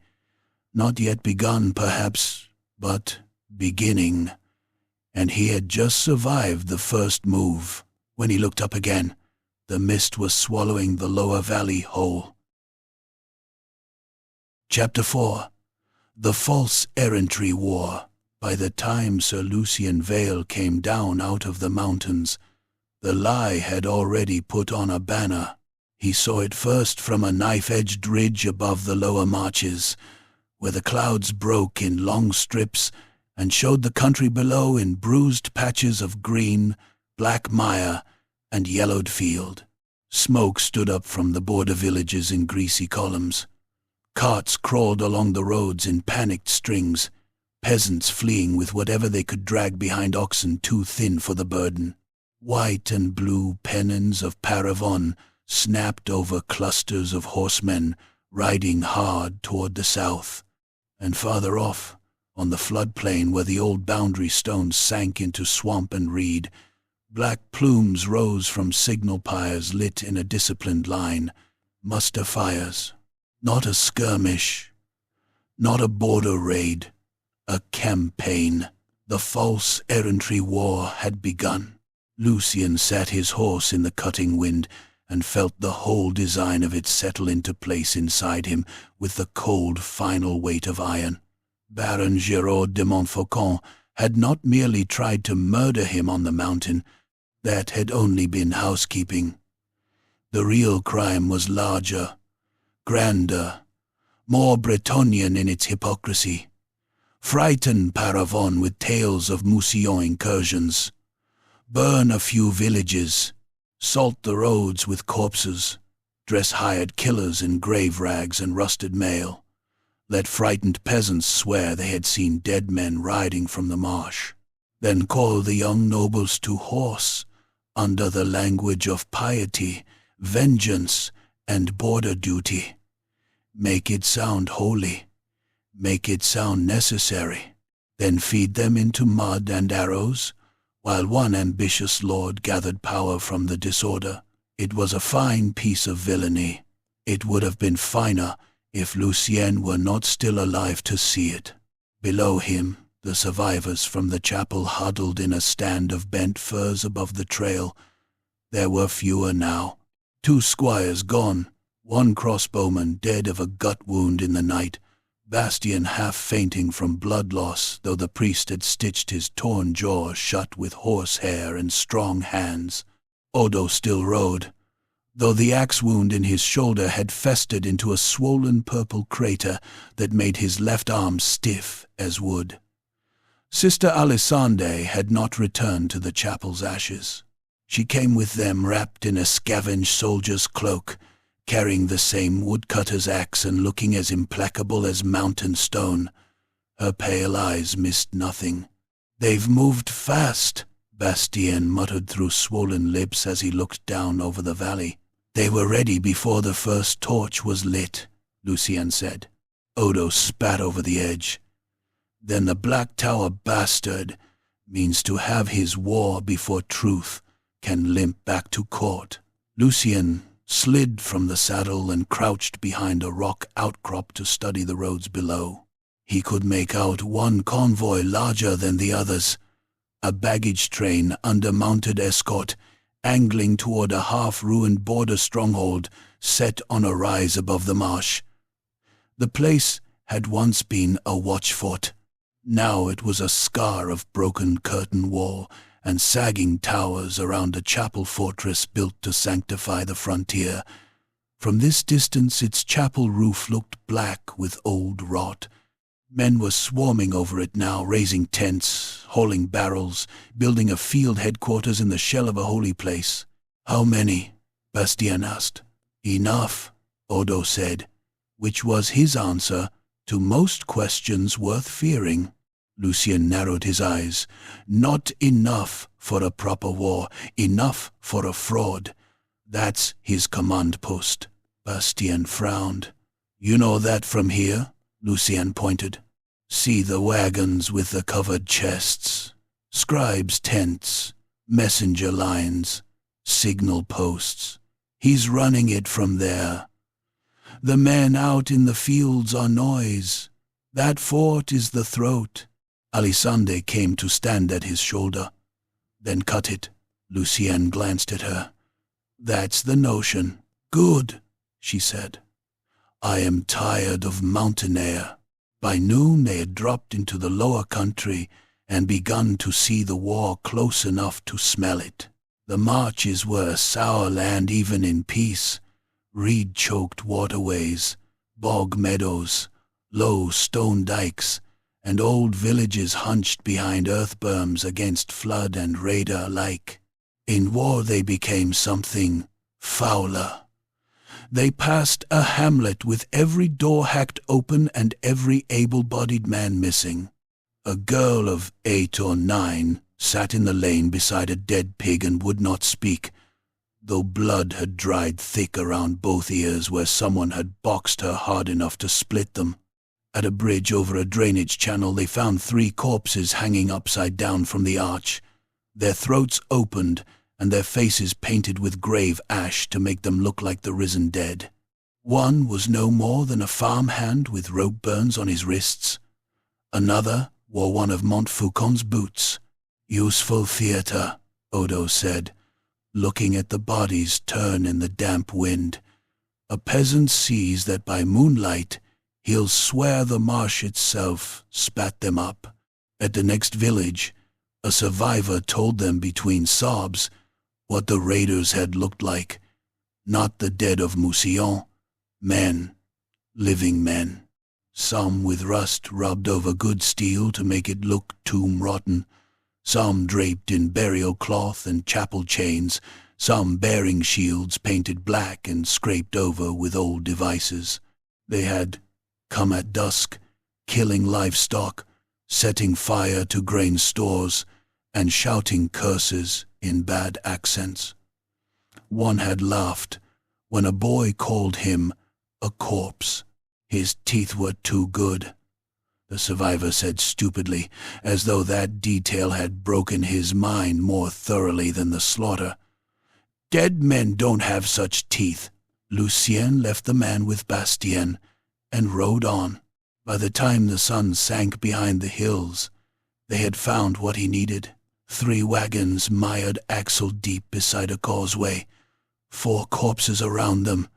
Not yet begun, perhaps, but beginning. And he had just survived the first move. When he looked up again, the mist was swallowing the lower valley whole. Chapter 4. The False Errantry War. By the time Sir Lucian Vale came down out of the mountains, the lie had already put on a banner. He saw it first from a knife-edged ridge above the lower marches, where the clouds broke in long strips and showed the country below in bruised patches of green, black mire, and yellowed field. Smoke stood up from the border villages in greasy columns. Carts crawled along the roads in panicked strings, peasants fleeing with whatever they could drag behind oxen too thin for the burden. White and blue pennons of paravon snapped over clusters of horsemen riding hard toward the south. And farther off, on the floodplain where the old boundary stones sank into swamp and reed, black plumes rose from signal pyres lit in a disciplined line, muster fires. Not a skirmish, not a border raid, a campaign. The false errantry war had begun. Lucian sat his horse in the cutting wind and felt the whole design of it settle into place inside him with the cold final weight of iron. Baron Giraud de Montfaucon had not merely tried to murder him on the mountain. That had only been housekeeping. The real crime was larger, grander, more Bretonnian in its hypocrisy. Frighten Paravon with tales of Mousillon incursions. Burn a few villages. Salt the roads with corpses. Dress hired killers in grave rags and rusted mail. Let frightened peasants swear they had seen dead men riding from the marsh. Then call the young nobles to horse, under the language of piety, vengeance, and border duty. Make it sound holy. Make it sound necessary. Then feed them into mud and arrows, while one ambitious lord gathered power from the disorder. It was a fine piece of villainy. It would have been finer if Lucien were not still alive to see it. Below him, the survivors from the chapel huddled in a stand of bent firs above the trail. There were fewer now. 2 squires gone, 1 crossbowman dead of a gut wound in the night, Bastien half fainting from blood loss, though the priest had stitched his torn jaw shut with horsehair and strong hands. Odo still rode, though the axe wound in his shoulder had festered into a swollen purple crater that made his left arm stiff as wood. Sister Alessande had not returned to the chapel's ashes. She came with them wrapped in a scavenged soldier's cloak, carrying the same woodcutter's axe and looking as implacable as mountain stone. Her pale eyes missed nothing. "They've moved fast," Bastien muttered through swollen lips as he looked down over the valley. "They were ready before the first torch was lit," Lucien said. Odo spat over the edge. "Then the Black Tower bastard means to have his war before truth can limp back to court." Lucien slid from the saddle and crouched behind a rock outcrop to study the roads below. He could make out one convoy larger than the others, a baggage train under mounted escort, angling toward a half-ruined border stronghold set on a rise above the marsh. The place had once been a watchfort. Now it was a scar of broken curtain wall and sagging towers around a chapel fortress built to sanctify the frontier. From this distance its chapel roof looked black with old rot. Men were swarming over it now, raising tents, hauling barrels, building a field headquarters in the shell of a holy place. "How many?" Bastien asked. "Enough," Odo said, which was his answer to most questions worth fearing. Lucien narrowed his eyes. "Not enough for a proper war, enough for a fraud. That's his command post." Bastien frowned. "You know that from here?" Lucien pointed. "See the wagons with the covered chests. Scribes' tents. messenger lines, signal posts. He's running it from there. The men out in the fields are noise. That fort is the throat. Alisande came to stand at his shoulder. Then cut it. Lucienne glanced at her. That's the notion. Good, she said. I am tired of mountain air. By noon they had dropped into the lower country and begun to see the war close enough to smell it. The marches were a sour land even in peace. Reed-choked waterways, bog meadows, low stone dikes, and old villages hunched behind earth berms against flood and raider alike. In war they became something fouler. They passed a hamlet with every door hacked open and every able-bodied man missing. A girl of 8 or 9 sat in the lane beside a dead pig and would not speak, though blood had dried thick around both ears where someone had boxed her hard enough to split them. At a bridge over a drainage channel they found 3 corpses hanging upside down from the arch, their throats opened and their faces painted with grave ash to make them look like the risen dead. One was no more than a farmhand with rope burns on his wrists. Another wore one of Montfaucon's boots. Useful theatre, Odo said, looking at the bodies turn in the damp wind. A peasant sees that by moonlight he'll swear the marsh itself spat them up. At the next village, a survivor told them between sobs what the raiders had looked like. Not the dead of Mousillon, men, living men. Some with rust rubbed over good steel to make it look tomb-rotten, some draped in burial cloth and chapel chains, some bearing shields painted black and scraped over with old devices. They had come at dusk, killing livestock, setting fire to grain stores, and shouting curses in bad accents. One had laughed when a boy called him a corpse. His teeth were too good, the survivor said stupidly, as though that detail had broken his mind more thoroughly than the slaughter. Dead men don't have such teeth. Lucien left the man with Bastien and rode on. By the time the sun sank behind the hills, they had found what he needed. 3 wagons mired axle-deep beside a causeway, 4 corpses around them,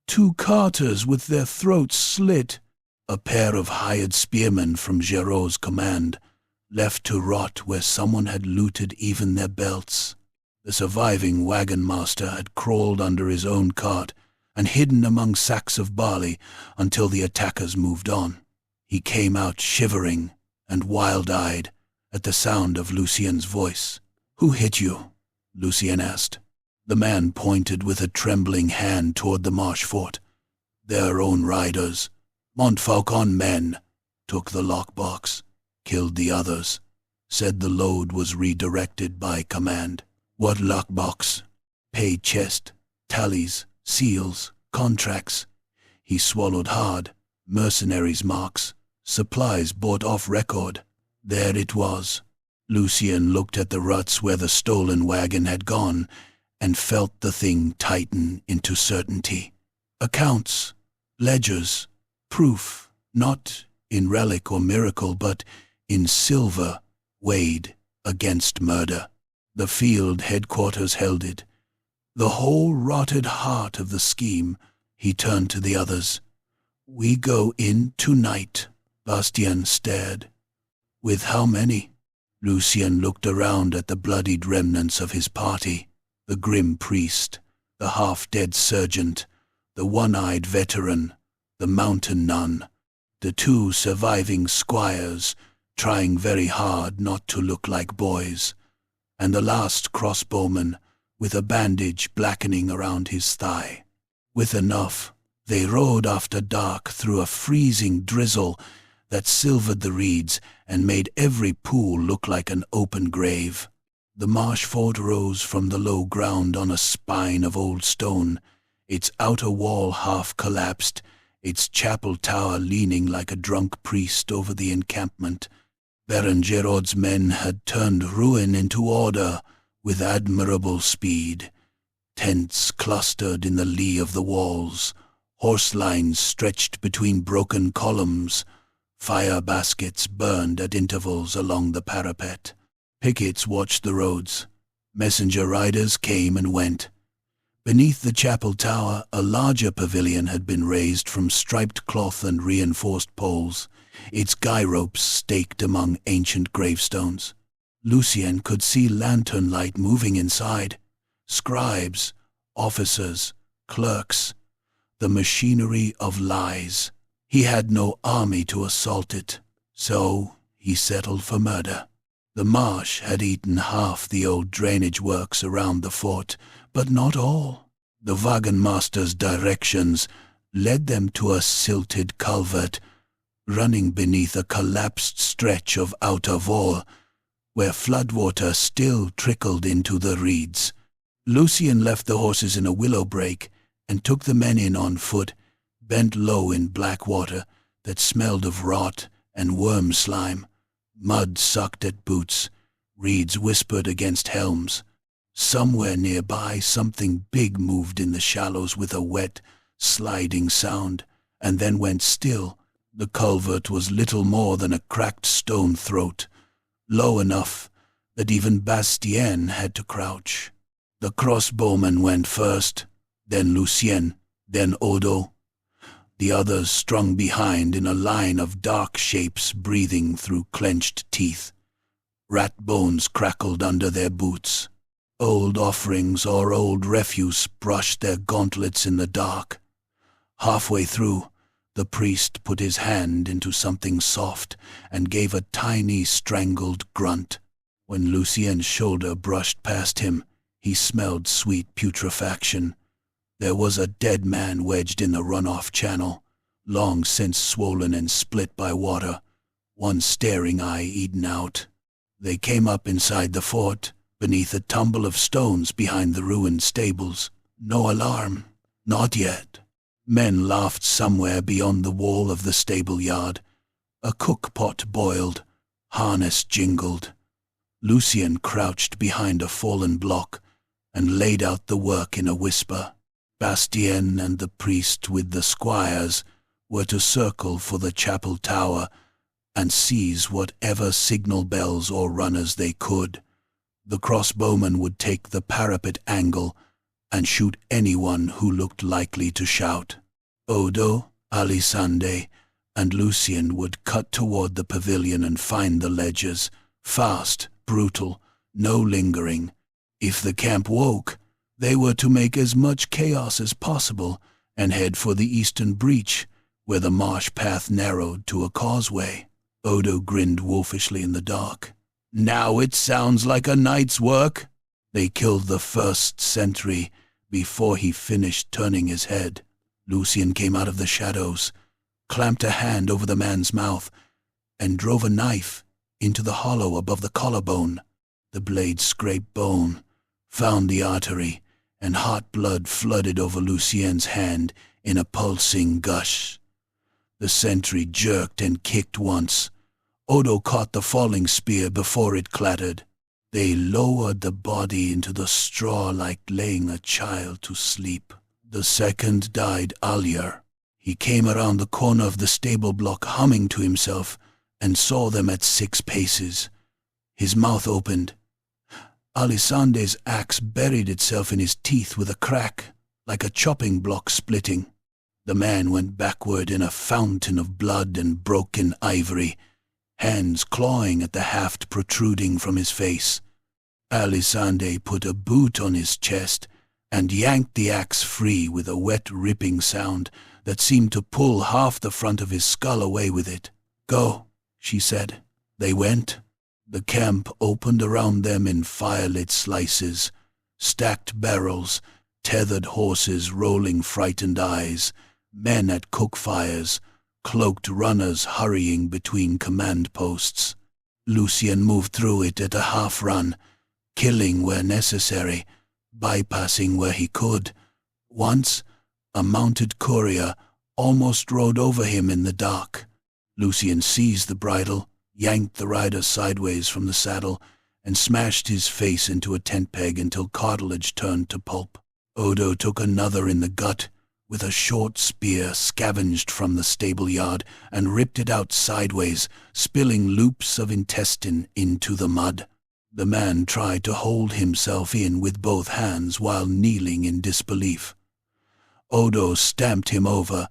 2 carters with their throats slit, a pair of hired spearmen from Géraud's command, left to rot where someone had looted even their belts. The surviving wagon master had crawled under his own cart and hidden among sacks of barley until the attackers moved on. He came out shivering and wild-eyed at the sound of Lucien's voice. "Who hit you?" Lucien asked. The man pointed with a trembling hand toward the marsh fort. "Their own riders. Montfaucon men. Took the lockbox. Killed the others. Said the load was redirected by command." "What lockbox?" "Pay chest. Tallies. Seals. Contracts." He swallowed hard. "Mercenaries' marks. Supplies bought off record." There it was. Lucien looked at the ruts where the stolen wagon had gone and felt the thing tighten into certainty. Accounts, ledgers, proof, not in relic or miracle, but in silver, weighed against murder. The field headquarters held it. The whole rotted heart of the scheme. He turned to the others. "We go in tonight." Bastien stared. "With how many?" Lucien looked around at the bloodied remnants of his party, the grim priest, the half-dead sergeant, the one-eyed veteran, the mountain nun, the 2 surviving squires, trying very hard not to look like boys, and the last crossbowman with a bandage blackening around his thigh. With enough, they rode after dark through a freezing drizzle that silvered the reeds and made every pool look like an open grave. The marsh fort rose from the low ground on a spine of old stone, its outer wall half collapsed, its chapel tower leaning like a drunk priest over the encampment. Baron Géraud's men had turned ruin into order with admirable speed. Tents clustered in the lee of the walls, horse lines stretched between broken columns, fire baskets burned at intervals along the parapet. Pickets watched the roads. Messenger riders came and went. Beneath the chapel tower, a larger pavilion had been raised from striped cloth and reinforced poles, its guy ropes staked among ancient gravestones. Lucien could see lantern light moving inside. Scribes, officers, clerks, the machinery of lies. He had no army to assault it, so he settled for murder. The marsh had eaten half the old drainage works around the fort, but not all. The wagonmaster's directions led them to a silted culvert running beneath a collapsed stretch of outer wall, where floodwater still trickled into the reeds. Lucien left the horses in a willow brake and took the men in on foot, bent low in black water that smelled of rot and worm slime. Mud sucked at boots, reeds whispered against helms. Somewhere nearby, something big moved in the shallows with a wet, sliding sound, and then went still. The culvert was little more than a cracked stone throat, low enough that even Bastien had to crouch. The crossbowman went first, then Lucien, then Odo. The others strung behind in a line of dark shapes breathing through clenched teeth. Rat bones crackled under their boots. Old offerings or old refuse brushed their gauntlets in the dark. Halfway through, the priest put his hand into something soft and gave a tiny strangled grunt. When Lucien's shoulder brushed past him, he smelled sweet putrefaction. There was a dead man wedged in the runoff channel, long since swollen and split by water, one staring eye eaten out. They came up inside the fort, beneath a tumble of stones behind the ruined stables. No alarm, not yet. Men laughed somewhere beyond the wall of the stable yard. A cook pot boiled, harness jingled. Lucien crouched behind a fallen block and laid out the work in a whisper. Bastien and the priest with the squires were to circle for the chapel tower and seize whatever signal bells or runners they could. The crossbowman would take the parapet angle and shoot anyone who looked likely to shout. Odo, Alisande, and Lucien would cut toward the pavilion and find the ledgers, fast, brutal, no lingering. If the camp woke, they were to make as much chaos as possible and head for the eastern breach, where the marsh path narrowed to a causeway. Odo grinned wolfishly in the dark. Now it sounds like a night's work. They killed the first sentry before he finished turning his head. Lucien came out of the shadows, clamped a hand over the man's mouth, and drove a knife into the hollow above the collarbone. The blade scraped bone, found the artery, and hot blood flooded over Lucien's hand in a pulsing gush. The sentry jerked and kicked once. Odo caught the falling spear before it clattered. They lowered the body into the straw like laying a child to sleep. The second died Alyar. He came around the corner of the stable block humming to himself and saw them at 6 paces. His mouth opened. Alisande's axe buried itself in his teeth with a crack, like a chopping block splitting. The man went backward in a fountain of blood and broken ivory, hands clawing at the haft protruding from his face. Alisande put a boot on his chest and yanked the axe free with a wet ripping sound that seemed to pull half the front of his skull away with it. Go, she said. They went. The camp opened around them in firelit slices, stacked barrels, tethered horses rolling frightened eyes, men at cook fires, cloaked runners hurrying between command posts. Lucien moved through it at a half-run, killing where necessary, bypassing where he could. Once, a mounted courier almost rode over him in the dark. Lucien seized the bridle, yanked the rider sideways from the saddle, and smashed his face into a tent peg until cartilage turned to pulp. Odo took another in the gut with a short spear scavenged from the stable yard and ripped it out sideways, spilling loops of intestine into the mud. The man tried to hold himself in with both hands while kneeling in disbelief. Odo stamped him over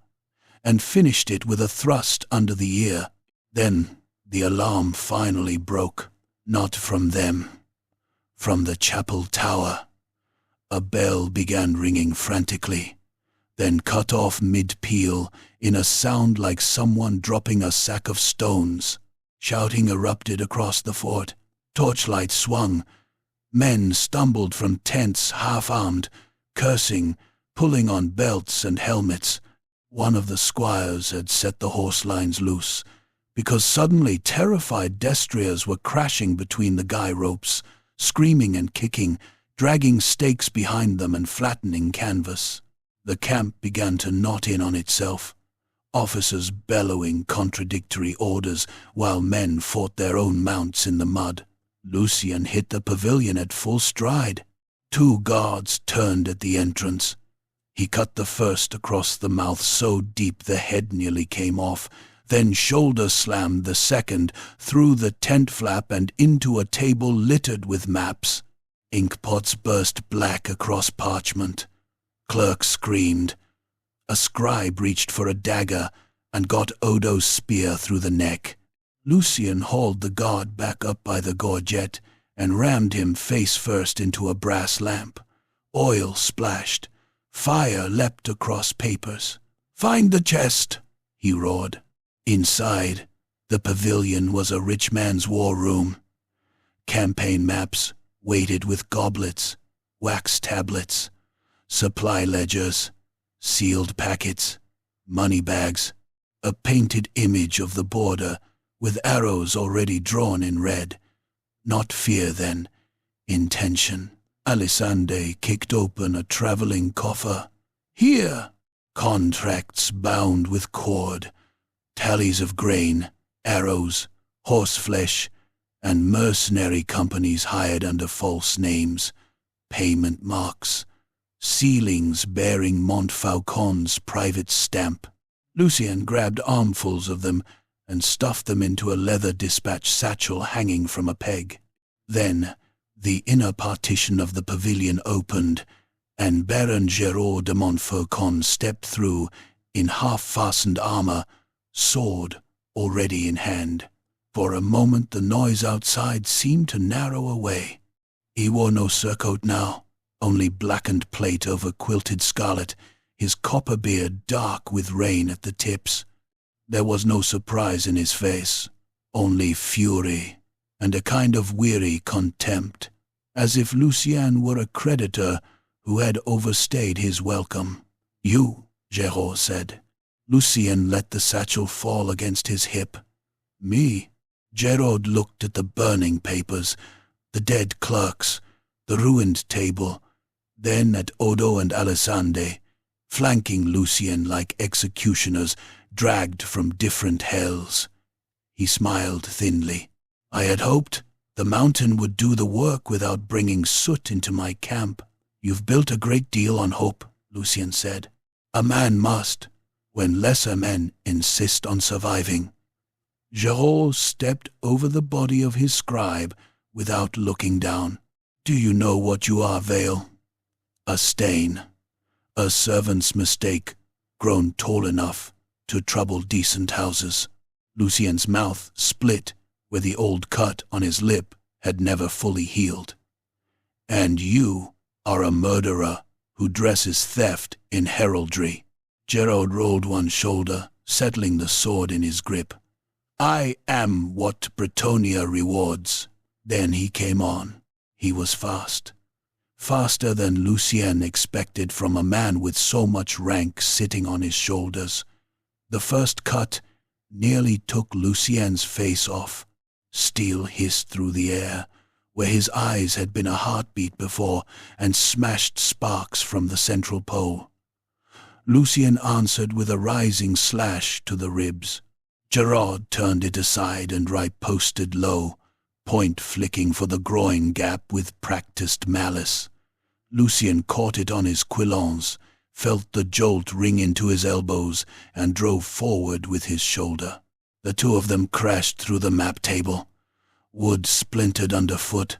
and finished it with a thrust under the ear. Then the alarm finally broke. Not from them, from the chapel tower. A bell began ringing frantically, then cut off mid-peal in a sound like someone dropping a sack of stones. Shouting erupted across the fort. Torchlights swung. Men stumbled from tents half-armed, cursing, pulling on belts and helmets. One of the squires had set the horse lines loose, because suddenly terrified destriers were crashing between the guy ropes, screaming and kicking, dragging stakes behind them and flattening canvas. The camp began to knot in on itself, officers bellowing contradictory orders while men fought their own mounts in the mud. Lucian hit the pavilion at full stride. 2 guards turned at the entrance. He cut the first across the mouth so deep the head nearly came off, then shoulder-slammed the second through the tent flap and into a table littered with maps. Inkpots burst black across parchment. Clerks screamed. A scribe reached for a dagger and got Odo's spear through the neck. Lucian hauled the guard back up by the gorget and rammed him face first into a brass lamp. Oil splashed. Fire leapt across papers. "Find the chest," he roared. Inside, the pavilion was a rich man's war room. Campaign maps, weighted with goblets, wax tablets, supply ledgers, sealed packets, money bags, a painted image of the border with arrows already drawn in red. Not fear then, intention. Alisande kicked open a traveling coffer. "Here!" Contracts bound with cord, tallies of grain, arrows, horseflesh, and mercenary companies hired under false names, payment marks, sealings bearing Montfaucon's private stamp. Lucien grabbed armfuls of them and stuffed them into a leather dispatch satchel hanging from a peg. Then the inner partition of the pavilion opened, and Baron Geraud de Montfaucon stepped through in half-fastened armor, sword already in hand. For a moment the noise outside seemed to narrow away. He wore no surcoat now, only blackened plate over quilted scarlet, his copper beard dark with rain at the tips. There was no surprise in his face, only fury and a kind of weary contempt, as if Lucien were a creditor who had overstayed his welcome. "You," Geraud said. Lucien let the satchel fall against his hip. "Me?" Geraud looked at the burning papers, the dead clerks, the ruined table, then at Odo and Alisande, flanking Lucien like executioners dragged from different hells. He smiled thinly. "I had hoped the mountain would do the work without bringing soot into my camp." "You've built a great deal on hope," Lucien said. "A man must, when lesser men insist on surviving." Geraud stepped over the body of his scribe without looking down. "Do you know what you are, Vale? A stain. A servant's mistake, grown tall enough to trouble decent houses." Lucien's mouth split where the old cut on his lip had never fully healed. "And you are a murderer who dresses theft in heraldry." Geraud rolled one shoulder, settling the sword in his grip. "I am what Bretonnia rewards." Then he came on. He was fast. Faster than Lucien expected from a man with so much rank sitting on his shoulders. The first cut nearly took Lucien's face off. Steel hissed through the air, where his eyes had been a heartbeat before, and smashed sparks from the central pole. Lucien answered with a rising slash to the ribs. Geraud turned it aside and riposted low, point flicking for the groin gap with practiced malice. Lucien caught it on his cuillons, felt the jolt ring into his elbows, and drove forward with his shoulder. The two of them crashed through the map table. Wood splintered underfoot.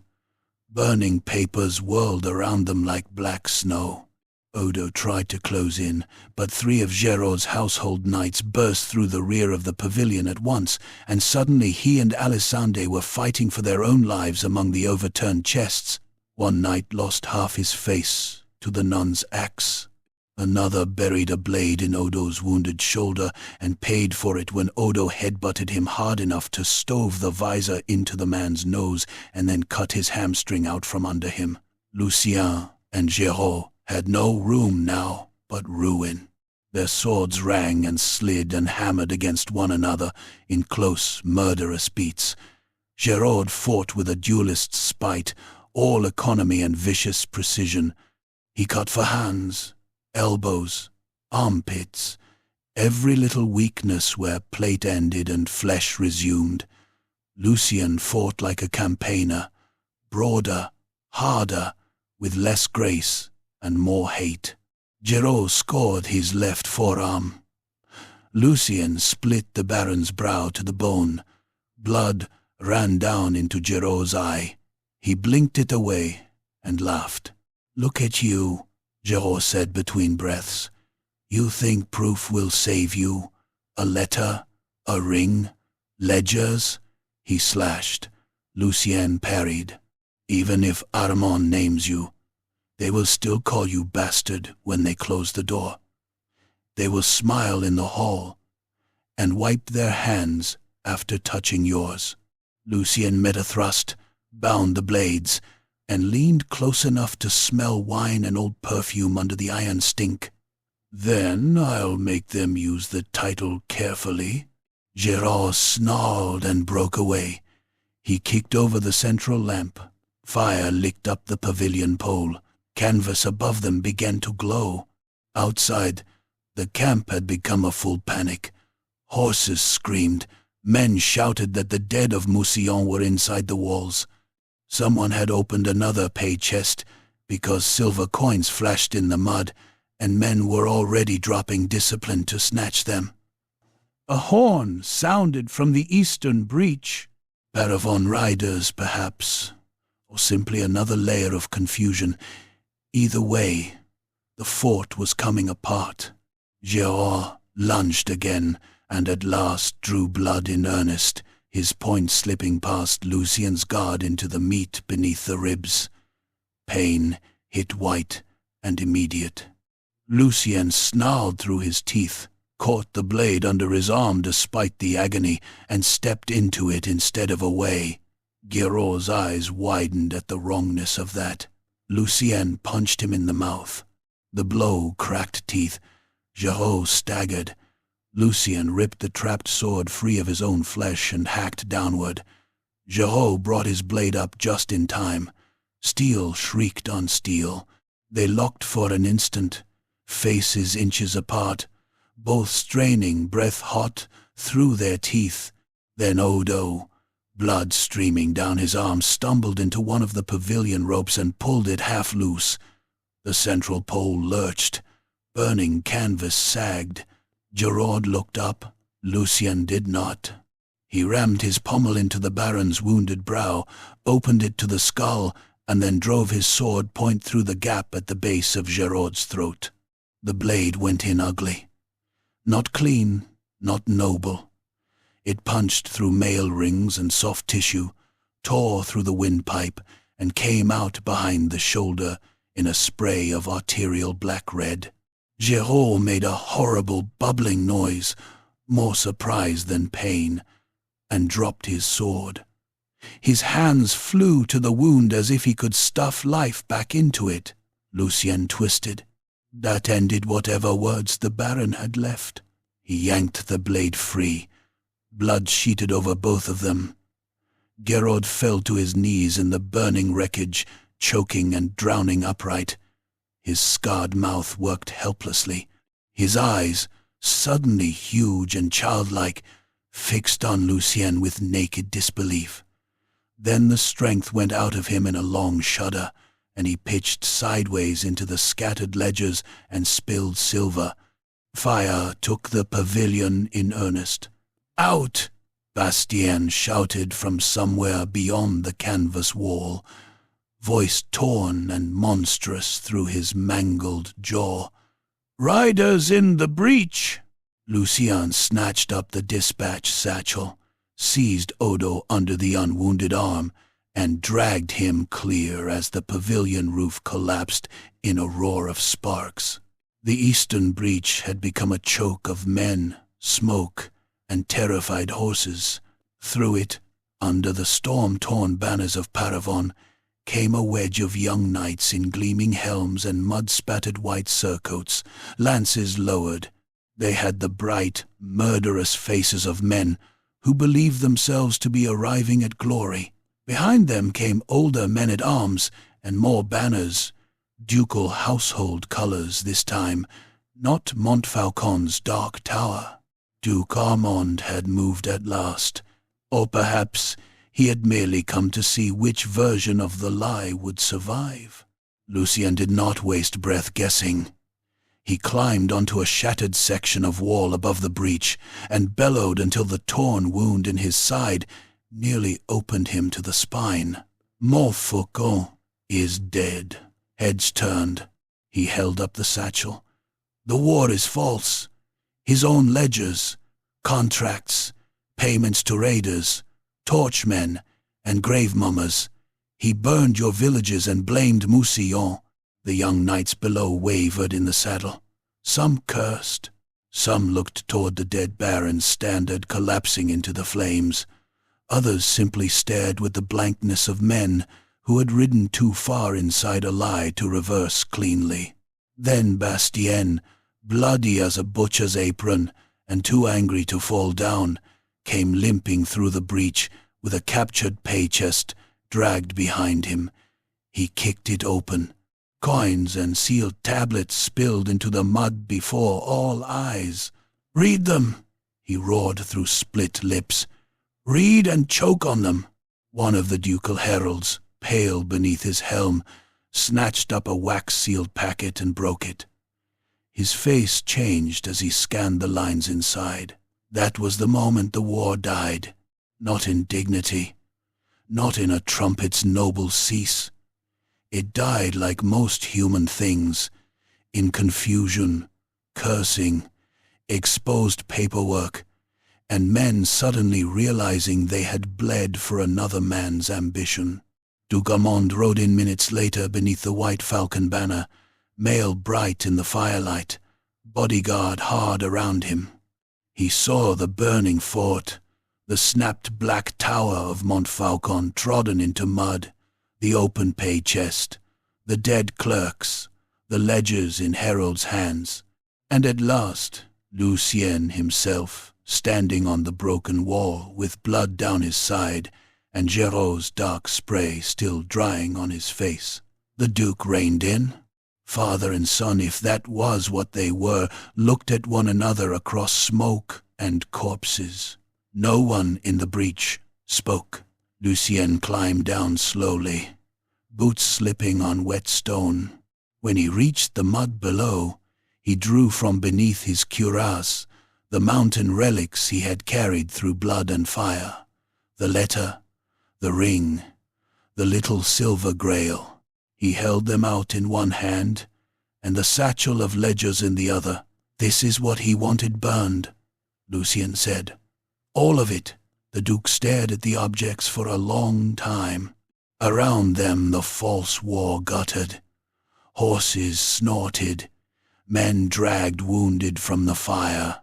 Burning papers whirled around them like black snow. Odo tried to close in, but 3 of Geraud's household knights burst through the rear of the pavilion at once, and suddenly he and Alisande were fighting for their own lives among the overturned chests. One knight lost half his face to the nun's axe. Another buried a blade in Odo's wounded shoulder and paid for it when Odo headbutted him hard enough to stove the visor into the man's nose and then cut his hamstring out from under him. Lucien and Geraud had no room now but ruin. Their swords rang and slid and hammered against one another in close, murderous beats. Geraud fought with a duelist's spite, all economy and vicious precision. He cut for hands, elbows, armpits, every little weakness where plate ended and flesh resumed. Lucien fought like a campaigner, broader, harder, with less grace and more hate. Geraud scored his left forearm. Lucien split the Baron's brow to the bone. Blood ran down into Geraud's eye. He blinked it away and laughed. "Look at you," Geraud said between breaths. "You think proof will save you? A letter? A ring? Ledgers?" He slashed. Lucien parried. "Even if Armand names you, they will still call you bastard when they close the door. They will smile in the hall and wipe their hands after touching yours." Lucien met a thrust, bound the blades, and leaned close enough to smell wine and old perfume under the iron stink. "Then I'll make them use the title carefully." Geraud snarled and broke away. He kicked over the central lamp. Fire licked up the pavilion pole. Canvas above them began to glow. Outside, the camp had become a full panic. Horses screamed. Men shouted that the dead of Moussillon were inside the walls. Someone had opened another pay chest because silver coins flashed in the mud, and men were already dropping discipline to snatch them. A horn sounded from the eastern breach. Paravon riders, perhaps, or simply another layer of confusion. Either way, the fort was coming apart. Geraud lunged again, and at last drew blood in earnest, his point slipping past Lucien's guard into the meat beneath the ribs. Pain hit white and immediate. Lucien snarled through his teeth, caught the blade under his arm despite the agony, and stepped into it instead of away. Geraud's eyes widened at the wrongness of that. Lucien punched him in the mouth. The blow cracked teeth. Geraud staggered. Lucien ripped the trapped sword free of his own flesh and hacked downward. Geraud brought his blade up just in time. Steel shrieked on steel. They locked for an instant, faces inches apart, both straining, breath hot, through their teeth. Then Odo, blood streaming down his arm, stumbled into one of the pavilion ropes and pulled it half loose. The central pole lurched. Burning canvas sagged. Geraud looked up. Lucien did not. He rammed his pommel into the Baron's wounded brow, opened it to the skull, and then drove his sword point through the gap at the base of Geraud's throat. The blade went in ugly. Not clean, not noble. It punched through mail rings and soft tissue, tore through the windpipe, and came out behind the shoulder in a spray of arterial black-red. Geraud made a horrible bubbling noise, more surprise than pain, and dropped his sword. His hands flew to the wound as if he could stuff life back into it. Lucien twisted. That ended whatever words the Baron had left. He yanked the blade free. Blood sheeted over both of them. Geraud fell to his knees in the burning wreckage, choking and drowning upright. His scarred mouth worked helplessly. His eyes, suddenly huge and childlike, fixed on Lucien with naked disbelief. Then the strength went out of him in a long shudder, and he pitched sideways into the scattered ledgers and spilled silver. Fire took the pavilion in earnest. "Out!" Bastien shouted from somewhere beyond the canvas wall, voice torn and monstrous through his mangled jaw. "Riders in the breach!" Lucien snatched up the dispatch satchel, seized Odo under the unwounded arm, and dragged him clear as the pavilion roof collapsed in a roar of sparks. The eastern breach had become a choke of men, smoke, and terrified horses. Through it, under the storm-torn banners of Paravon, came a wedge of young knights in gleaming helms and mud-spattered white surcoats, lances lowered. They had the bright, murderous faces of men who believed themselves to be arriving at glory. Behind them came older men-at-arms and more banners, ducal household colors this time, not Montfaucon's dark tower. Duke Armand had moved at last, or perhaps he had merely come to see which version of the lie would survive. Lucien did not waste breath guessing. He climbed onto a shattered section of wall above the breach and bellowed until the torn wound in his side nearly opened him to the spine. "Montfaucon is dead." Heads turned. He held up the satchel. "The war is false. His own ledgers, contracts, payments to raiders, torchmen, and grave mummers. He burned your villages and blamed Moussillon." The young knights below wavered in the saddle. Some cursed. Some looked toward the dead baron's standard collapsing into the flames. Others simply stared with the blankness of men who had ridden too far inside a lie to reverse cleanly. Then Bastien, bloody as a butcher's apron and too angry to fall down, came limping through the breach with a captured pay chest dragged behind him. He kicked it open. Coins and sealed tablets spilled into the mud before all eyes. "Read them," he roared through split lips. "Read and choke on them." One of the ducal heralds, pale beneath his helm, snatched up a wax-sealed packet and broke it. His face changed as he scanned the lines inside. That was the moment the war died, not in dignity, not in a trumpet's noble cease. It died like most human things, in confusion, cursing, exposed paperwork, and men suddenly realizing they had bled for another man's ambition. Duke Armand rode in minutes later beneath the white Falcon banner, mail bright in the firelight, bodyguard hard around him. He saw the burning fort, the snapped black tower of Montfaucon trodden into mud, the open pay chest, the dead clerks, the ledgers in heralds' hands, and at last Lucien himself, standing on the broken wall with blood down his side and Géraud's dark spray still drying on his face. The Duke reined in. Father and son, if that was what they were, looked at one another across smoke and corpses. No one in the breach spoke. Lucien climbed down slowly, boots slipping on wet stone. When he reached the mud below, he drew from beneath his cuirass the mountain relics he had carried through blood and fire, the letter, the ring, the little silver grail. He held them out in one hand, and the satchel of ledgers in the other. "This is what he wanted burned," Lucien said. "All of it." The Duke stared at the objects for a long time. Around them the false war guttered. Horses snorted. Men dragged wounded from the fire.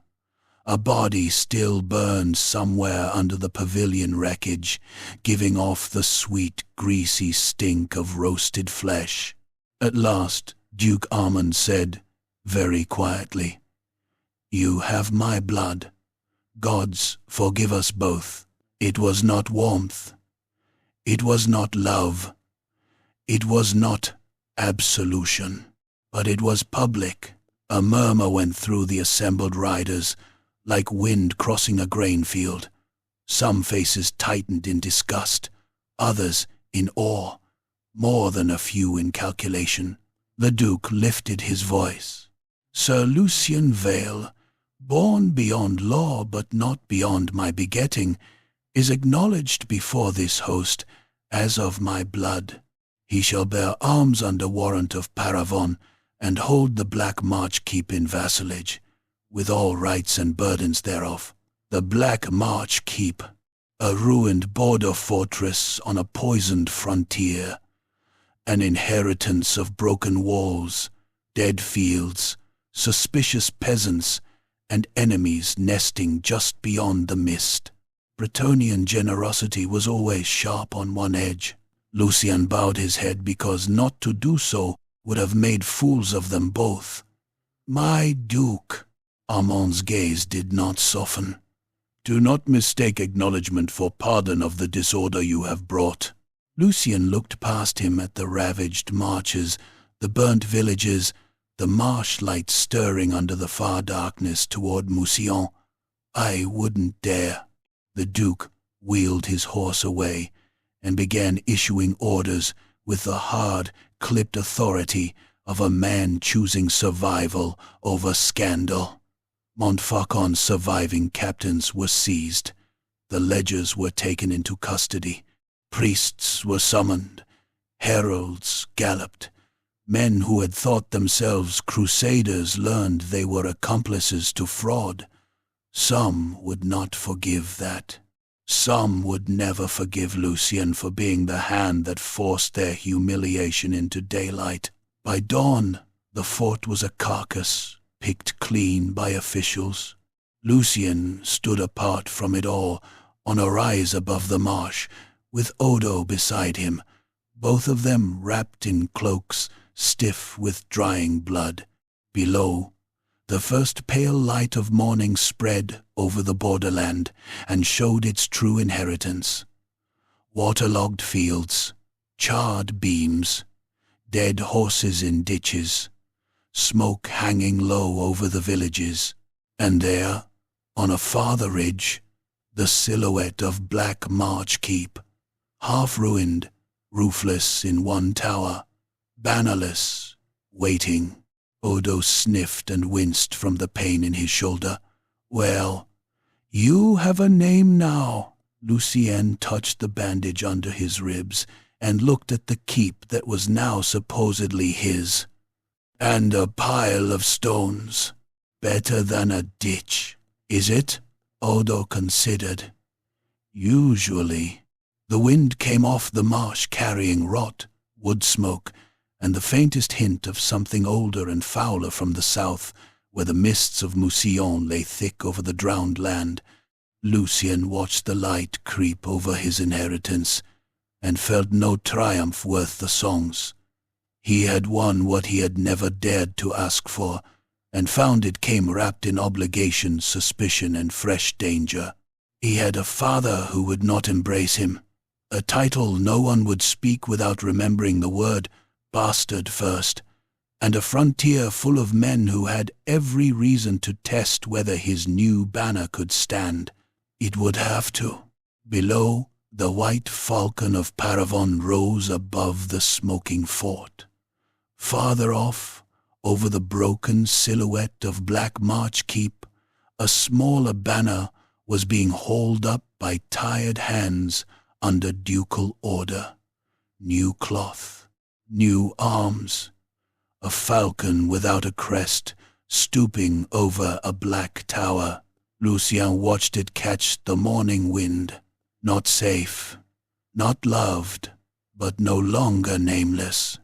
A body still burned somewhere under the pavilion wreckage, giving off the sweet, greasy stink of roasted flesh. At last, Duke Armand said, very quietly, "You have my blood. Gods, forgive us both. It was not warmth. It was not love. It was not absolution. But it was public." A murmur went through the assembled riders, like wind crossing a grain field. Some faces tightened in disgust, others in awe, more than a few in calculation. The Duke lifted his voice. "Sir Lucian Vale, born beyond law but not beyond my begetting, is acknowledged before this host as of my blood. He shall bear arms under warrant of Paravon, and hold the Black March keep in vassalage, with all rights and burdens thereof. The Black March keep, a ruined border fortress on a poisoned frontier, an inheritance of broken walls, dead fields, suspicious peasants, and enemies nesting just beyond the mist." Bretonnian generosity was always sharp on one edge. Lucien bowed his head because not to do so would have made fools of them both. "My Duke," Armand's gaze did not soften. "Do not mistake acknowledgment for pardon of the disorder you have brought." Lucien looked past him at the ravaged marches, the burnt villages, the marsh lights stirring under the far darkness toward Mousillon. "I wouldn't dare." The Duke wheeled his horse away and began issuing orders with the hard, clipped authority of a man choosing survival over scandal. Montfaucon's surviving captains were seized. The ledgers were taken into custody. Priests were summoned. Heralds galloped. Men who had thought themselves crusaders learned they were accomplices to fraud. Some would not forgive that. Some would never forgive Lucien for being the hand that forced their humiliation into daylight. By dawn, the fort was a carcass, picked clean by officials. Lucien stood apart from it all, on a rise above the marsh, with Odo beside him, both of them wrapped in cloaks, stiff with drying blood. Below, the first pale light of morning spread over the borderland and showed its true inheritance. Waterlogged fields, charred beams, dead horses in ditches, smoke hanging low over the villages, and there, on a farther ridge, the silhouette of Black March Keep, half-ruined, roofless in one tower, bannerless, waiting. Odo sniffed and winced from the pain in his shoulder. "Well, you have a name now." Lucien touched the bandage under his ribs and looked at the keep that was now supposedly his. "And a pile of stones. Better than a ditch, is it?" Odo considered. "Usually." The wind came off the marsh carrying rot, wood smoke, and the faintest hint of something older and fouler from the south, where the mists of Mousillon lay thick over the drowned land. Lucien watched the light creep over his inheritance, and felt no triumph worth the songs. He had won what he had never dared to ask for, and found it came wrapped in obligation, suspicion, and fresh danger. He had a father who would not embrace him, a title no one would speak without remembering the word bastard first, and a frontier full of men who had every reason to test whether his new banner could stand. It would have to. Below, the white Falcon of Paravon rose above the smoking fort. Farther off, over the broken silhouette of Black March Keep, a smaller banner was being hauled up by tired hands under ducal order. New cloth, new arms, a falcon without a crest, stooping over a black tower. Lucien watched it catch the morning wind. Not safe, not loved, but no longer nameless.